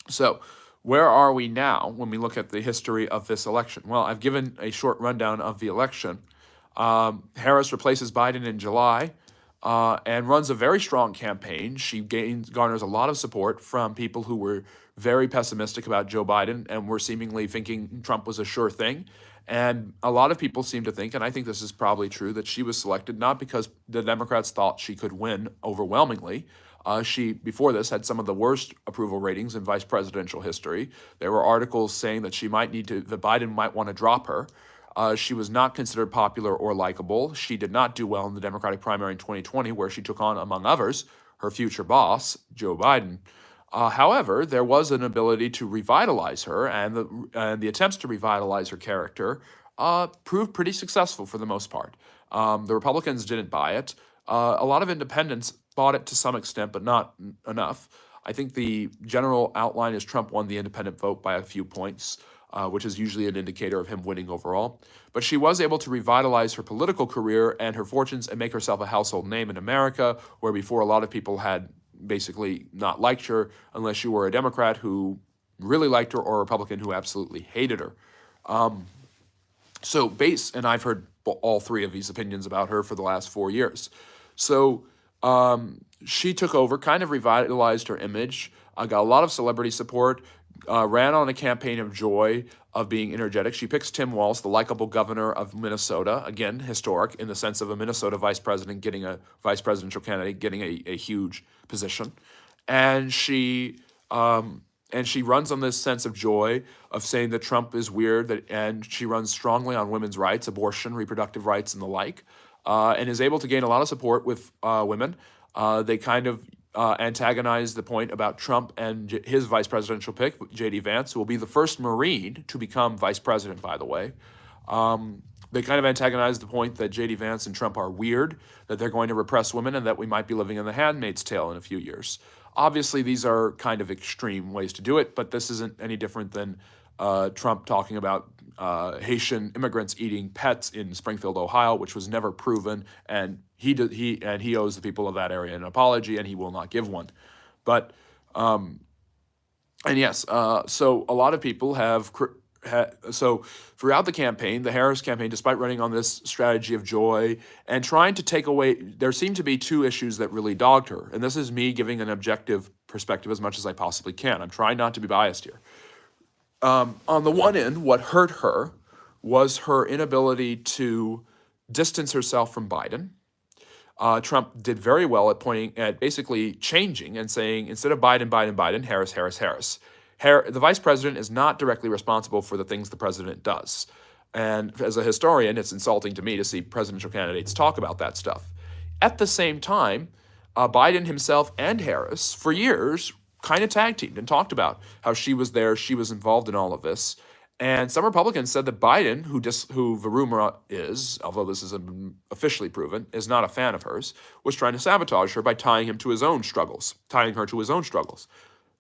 So where are we now when we look at the history of this election? Well, I've given a short rundown of the election. Harris replaces Biden in July. And runs a very strong campaign. She garners a lot of support from people who were very pessimistic about Joe Biden and were seemingly thinking Trump was a sure thing. And a lot of people seem to think, and I think this is probably true, that she was selected not because the Democrats thought she could win overwhelmingly. She, before this, had some of the worst approval ratings in vice presidential history. There were articles saying that that Biden might want to drop her. She was not considered popular or likable. She did not do well in the Democratic primary in 2020, where she took on, among others, her future boss, Joe Biden. However, there was an ability to revitalize her, and the attempts to revitalize her character proved pretty successful for the most part. The Republicans didn't buy it. A lot of independents bought it to some extent, but not enough. I think the general outline is Trump won the independent vote by a few points, which is usually an indicator of him winning overall. But she was able to revitalize her political career and her fortunes and make herself a household name in America, where before a lot of people had basically not liked her unless you were a Democrat who really liked her or a Republican who absolutely hated her. And I've heard all three of these opinions about her for the last 4 years. So she took over, kind of revitalized her image, got a lot of celebrity support, ran on a campaign of joy, of being energetic. She picks Tim Walz, the likable governor of Minnesota, again, historic in the sense of a Minnesota vice president getting a vice presidential candidate, getting a huge position. And she runs on this sense of joy of saying that Trump is weird, and she runs strongly on women's rights, abortion, reproductive rights, and the like, and is able to gain a lot of support with women. They kind of antagonize the point about Trump and his vice presidential pick, J.D. Vance, who will be the first Marine to become vice president, by the way. They kind of antagonize the point that J.D. Vance and Trump are weird, that they're going to repress women, and that we might be living in the Handmaid's Tale in a few years. Obviously, these are kind of extreme ways to do it, but this isn't any different than Trump talking about Haitian immigrants eating pets in Springfield, Ohio, which was never proven, and he owes the people of that area an apology, and he will not give one. But so a lot of people have. So throughout the campaign, the Harris campaign, despite running on this strategy of joy and trying to take away, there seemed to be two issues that really dogged her. And this is me giving an objective perspective as much as I possibly can. I'm trying not to be biased here. On the one end, what hurt her was her inability to distance herself from Biden. Trump did very well at pointing at basically changing and saying, instead of Biden, Biden, Biden, Harris, Harris, Harris. The vice president is not directly responsible for the things the president does. And as a historian, it's insulting to me to see presidential candidates talk about that stuff. At the same time, Biden himself and Harris, for years, kind of tag teamed and talked about how she was there, she was involved in all of this. And some Republicans said that Biden, who the rumor is, although this isn't officially proven, is not a fan of hers, was trying to sabotage her by tying her to his own struggles.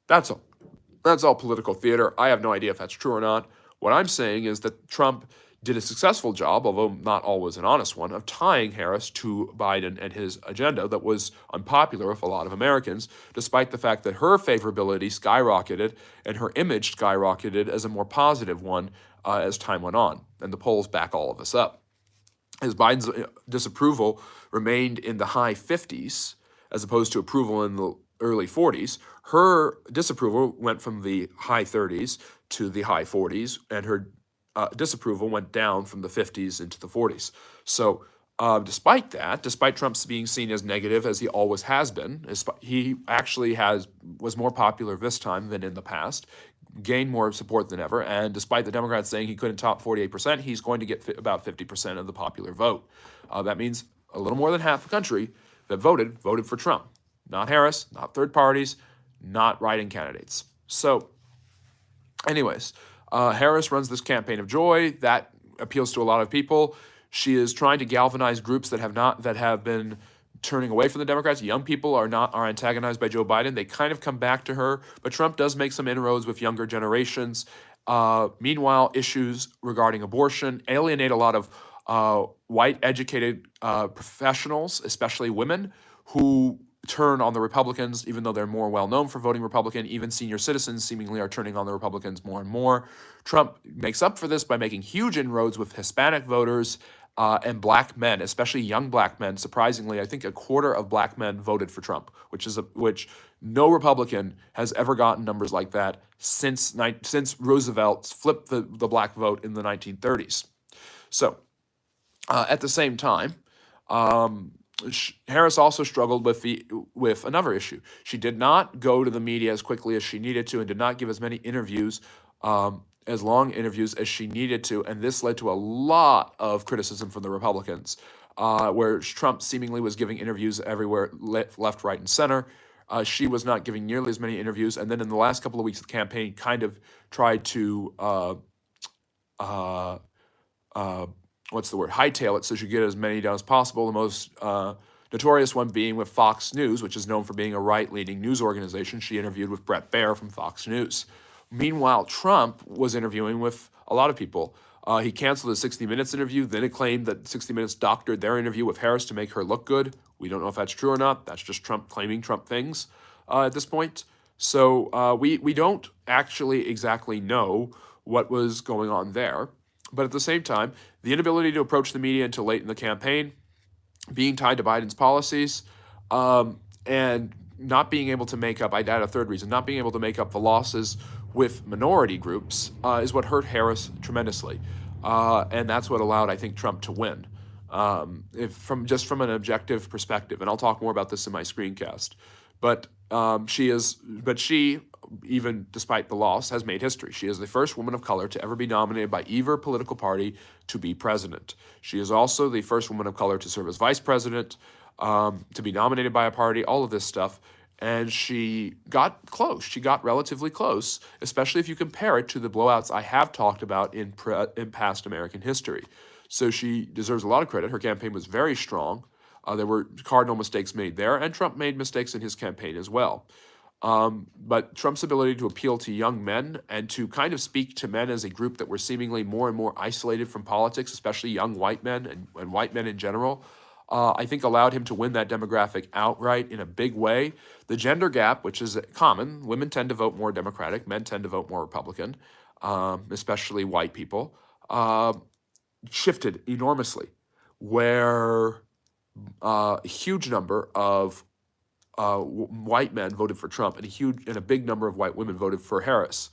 That's all political theater. I have no idea if that's true or not. What I'm saying is that Trump did a successful job, although not always an honest one, of tying Harris to Biden and his agenda that was unpopular with a lot of Americans, despite the fact that her favorability skyrocketed and her image skyrocketed as a more positive one as time went on. And the polls back all of this up. As Biden's disapproval remained in the high 50s, as opposed to approval in the early 40s, her disapproval went from the high 30s to the high 40s, and her disapproval went down from the 50s into the 40s. So despite Trump's being seen as negative, as he always has been, he actually was more popular this time than in the past, gained more support than ever, and despite the Democrats saying he couldn't top 48%, he's going to get about 50% of the popular vote. That means a little more than half the country that voted for Trump. Not Harris, not third parties, not write-in candidates. So anyways, Harris runs this campaign of joy that appeals to a lot of people. She is trying to galvanize groups that have been turning away from the Democrats. Young people are antagonized by Joe Biden. They kind of come back to her, but Trump does make some inroads with younger generations. Meanwhile, issues regarding abortion alienate a lot of white educated professionals, especially women, who turn on the Republicans, even though they're more well-known for voting Republican. Even senior citizens seemingly are turning on the Republicans more and more. Trump makes up for this by making huge inroads with Hispanic voters and black men, especially young black men. Surprisingly, I think a quarter of black men voted for Trump, which no Republican has ever gotten numbers like that since Roosevelt flipped the black vote in the 1930s. So at the same time, Harris also struggled with another issue. She did not go to the media as quickly as she needed to, and did not give as many interviews, as long interviews as she needed to, and this led to a lot of criticism from the Republicans, where Trump seemingly was giving interviews everywhere, left, right, and center, She was not giving nearly as many interviews, and then in the last couple of weeks of the campaign, kind of tried to uh, uh, what's the word, hightail it so she could get as many done as possible. The most notorious one being with Fox News, which is known for being a right-leaning news organization. She interviewed with Bret Baier from Fox News. Meanwhile, Trump was interviewing with a lot of people. He canceled his 60 Minutes interview. Then it claimed that 60 Minutes doctored their interview with Harris to make her look good. We don't know if that's true or not. That's just Trump claiming Trump things at this point. So we don't actually exactly know what was going on there. But at the same time, the inability to approach the media until late in the campaign, being tied to Biden's policies, and not being able to make up, I'd add a third reason, not being able to make up the losses with minority groups is what hurt Harris tremendously. And that's what allowed, I think, Trump to win. If from an objective perspective, and I'll talk more about this in my screencast. But she, even despite the loss, has made history. She is the first woman of color to ever be nominated by either political party to be president. She is also the first woman of color to serve as vice president, to be nominated by a party, all of this stuff. And she got close. She got relatively close, especially if you compare it to the blowouts I have talked about in past American history. So she deserves a lot of credit. Her campaign was very strong. There were cardinal mistakes made there, and Trump made mistakes in his campaign as well. But Trump's ability to appeal to young men and to kind of speak to men as a group that were seemingly more and more isolated from politics, especially young white men and white men in general, I think allowed him to win that demographic outright in a big way. The gender gap, which is common, women tend to vote more Democratic, men tend to vote more Republican, especially white people, shifted enormously, where a huge number of white men voted for Trump, and a big number of white women voted for Harris.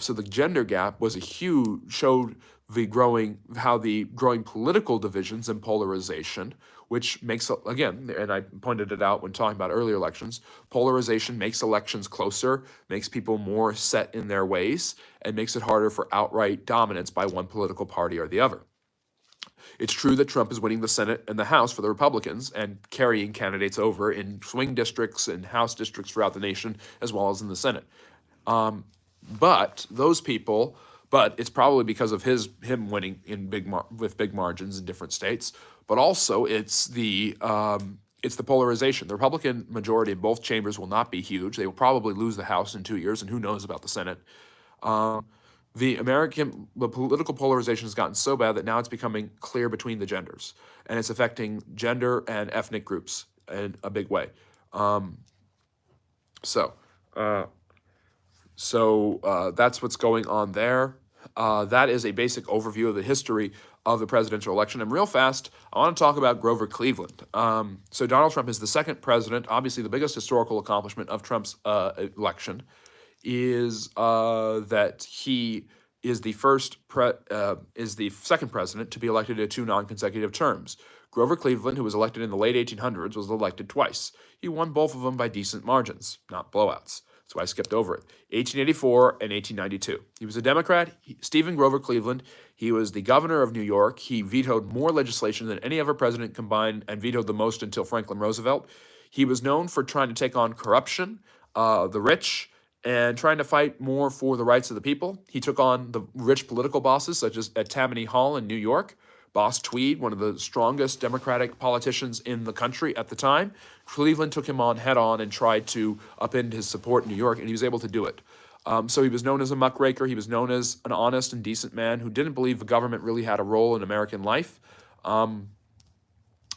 So the gender gap was showed the growing political divisions and polarization, which makes, again, and I pointed it out when talking about earlier elections, polarization makes elections closer, makes people more set in their ways, and makes it harder for outright dominance by one political party or the other. It's true that Trump is winning the Senate and the House for the Republicans and carrying candidates over in swing districts and House districts throughout the nation, as well as in the Senate. But it's probably because of him winning in with big margins in different states. But also it's the polarization. The Republican majority in both chambers will not be huge. They will probably lose the House in 2 years, and who knows about the Senate. The political polarization has gotten so bad that now it's becoming clear between the genders, and it's affecting gender and ethnic groups in a big way. So that's what's going on there. That is a basic overview of the history of the presidential election. And real fast, I want to talk about Grover Cleveland. So Donald Trump is the second president. Obviously, the biggest historical accomplishment of Trump's election is that he is the second president to be elected to 2 non-consecutive terms. Grover Cleveland, who was elected in the late 1800s, was elected twice. He won both of them by decent margins, not blowouts. That's why I skipped over it. 1884 and 1892. He was a Democrat. Stephen Grover Cleveland. He was the governor of New York. He vetoed more legislation than any other president combined, and vetoed the most until Franklin Roosevelt. He was known for trying to take on corruption, the rich, and trying to fight more for the rights of the people. He took on the rich political bosses, such as at Tammany Hall in New York. Boss Tweed, one of the strongest Democratic politicians in the country at the time. Cleveland took him on head on and tried to upend his support in New York, and he was able to do it. So he was known as a muckraker. He was known as an honest and decent man who didn't believe the government really had a role in American life.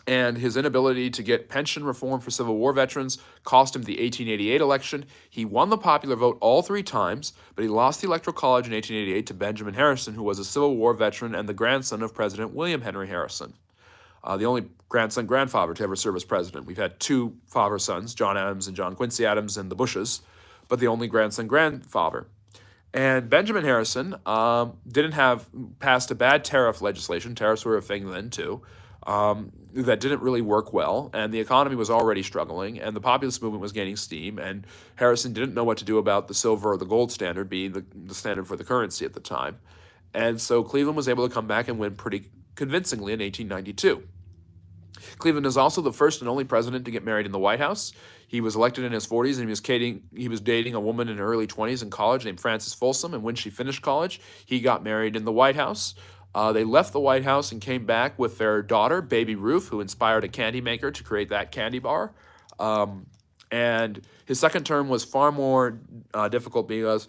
And his inability to get pension reform for Civil War veterans cost him the 1888 election. He won the popular vote all 3 times, but he lost the Electoral College in 1888 to Benjamin Harrison, who was a Civil War veteran and the grandson of President William Henry Harrison, the only grandfather to ever serve as president. We've had 2 father sons, John Adams and John Quincy Adams, and the Bushes, but the only grandfather. And Benjamin Harrison didn't have passed a bad tariff legislation. Tariffs were a thing then, too. That didn't really work well, and the economy was already struggling, and the populist movement was gaining steam, and Harrison didn't know what to do about the silver or the gold standard being the standard for the currency at the time. And so Cleveland was able to come back and win pretty convincingly in 1892. Cleveland is also the first and only president to get married in the White House. He was elected in his 40s, and he was dating a woman in her early 20s in college named Frances Folsom. And when she finished college, he got married in the White House. They left the White House and came back with their daughter, Baby Ruth, who inspired a candy maker to create that candy bar. And his second term was far more difficult because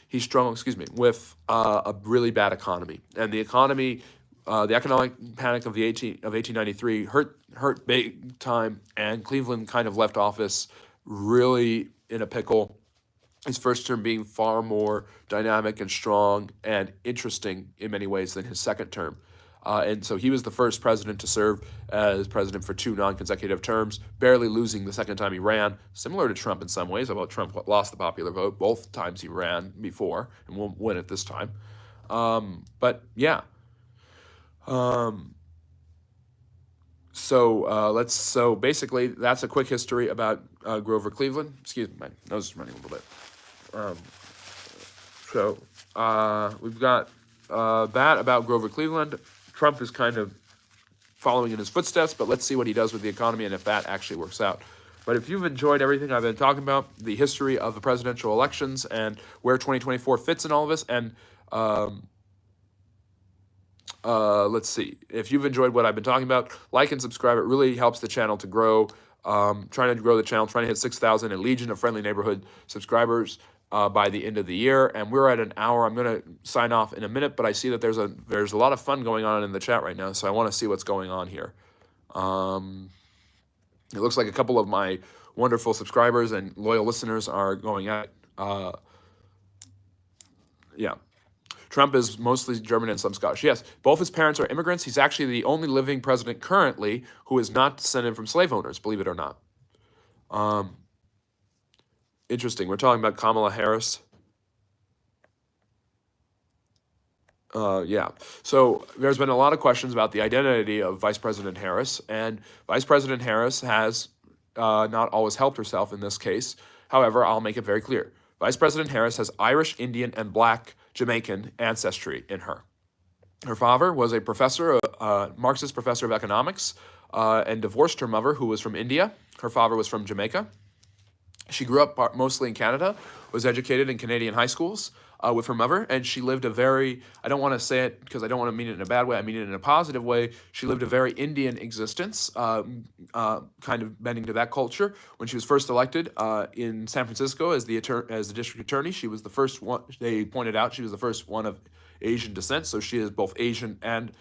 he struggled, with a really bad economy, and the economic panic of 1893 hurt big time, and Cleveland kind of left office really in a pickle. His first term being far more dynamic and strong and interesting in many ways than his second term. And so he was the first president to serve as president for 2 non-consecutive terms, barely losing the second time he ran, similar to Trump in some ways, although Trump lost the popular vote both times he ran before and won't win it this time. But yeah. So basically that's a quick history about Grover Cleveland. Excuse me, my nose is running a little bit. We've got that about Grover Cleveland. Trump is kind of following in his footsteps, but let's see what he does with the economy and if that actually works out. But if you've enjoyed everything I've been talking about, the history of the presidential elections and where 2024 fits in all of this, and let's see. If you've enjoyed what I've been talking about, like and subscribe. It really helps the channel to grow. Trying to grow the channel, trying to hit 6,000 and Legion of Friendly Neighborhood subscribers by the end of the year. And we're at an hour. I'm going to sign off in a minute, but I see that there's a lot of fun going on in the chat right now, so I want to see what's going on here. It looks like a couple of my wonderful subscribers and loyal listeners are going at yeah. Trump is mostly German and some Scottish. Yes, both his parents are immigrants. He's actually the only living president currently who is not descended from slave owners, believe it or not. Interesting. We're talking about Kamala Harris. Yeah. So there's been a lot of questions about the identity of Vice President Harris, and Vice President Harris has not always helped herself in this case. However, I'll make it very clear. Vice President Harris has Irish, Indian, and Black Jamaican ancestry in her. Her father was a professor, Marxist professor of economics, and divorced her mother, who was from India. Her father was from Jamaica. She grew up mostly in Canada, was educated in Canadian high schools with her mother, and she lived a very, I don't want to say it because I don't want to mean it in a bad way, I mean it in a positive way. She lived a very Indian existence, kind of bending to that culture. When she was first elected in San Francisco as the district attorney, she was the first one, they pointed out, she was the first one of Asian descent, so she is both Asian and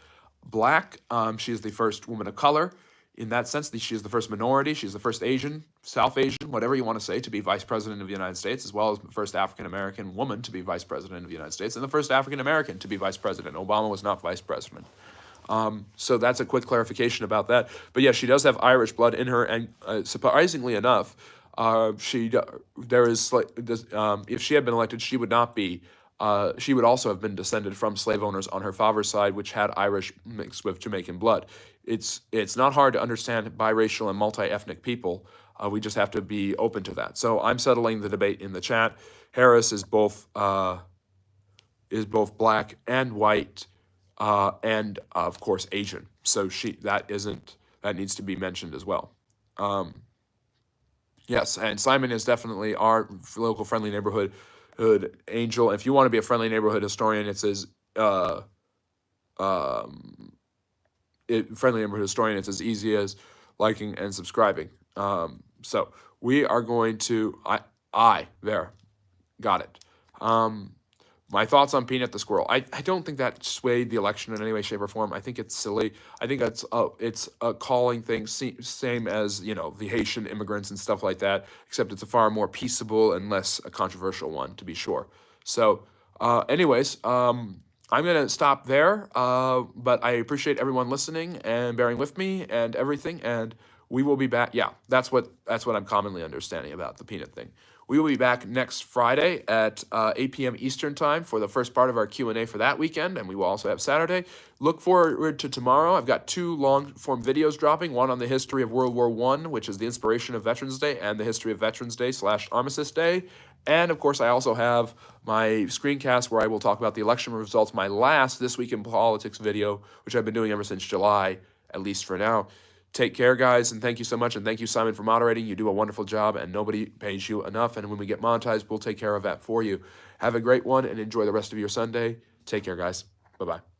Black. She is the first woman of color. In that sense, she is the first minority. She's the first Asian, South Asian, whatever you want to say, to be vice president of the United States, as well as the first African-American woman to be vice president of the United States, and the first African-American to be vice president. Obama was not vice president. So that's a quick clarification about that. But yeah, she does have Irish blood in her, and surprisingly enough, if she had been elected, she would not be. She would also have been descended from slave owners on her father's side, which had Irish mixed with Jamaican blood. It's not hard to understand biracial and multi-ethnic people. We just have to be open to that. So I'm settling the debate in the chat. Harris is both Black and white, and of course Asian. So that needs to be mentioned as well. Yes, and Simon is definitely our local friendly neighborhood angel. If you want to be a friendly neighborhood historian, it's as friendly neighborhood historian. It's as easy as liking and subscribing. So we are going to there, got it. My thoughts on Peanut the squirrel. I don't think that swayed the election in any way, shape, or form. I think it's silly. I think it's a calling thing, same as the Haitian immigrants and stuff like that. Except it's a far more peaceable and less a controversial one, to be sure. So, anyways, I'm gonna stop there. But I appreciate everyone listening and bearing with me and everything. And we will be back. Yeah, that's what I'm commonly understanding about the peanut thing. We will be back next Friday at 8 p.m. Eastern Time for the first part of our Q&A for that weekend, and we will also have Saturday. Look forward to tomorrow. I've got 2 long-form videos dropping, one on the history of World War I, which is the inspiration of Veterans Day, and the history of Veterans Day / Armistice Day. And, of course, I also have my screencast where I will talk about the election results, my last This Week in Politics video, which I've been doing ever since July, at least for now, Take care, guys, and thank you so much. And thank you, Simon, for moderating. You do a wonderful job, and nobody pays you enough. And when we get monetized, we'll take care of that for you. Have a great one, and enjoy the rest of your Sunday. Take care, guys. Bye-bye.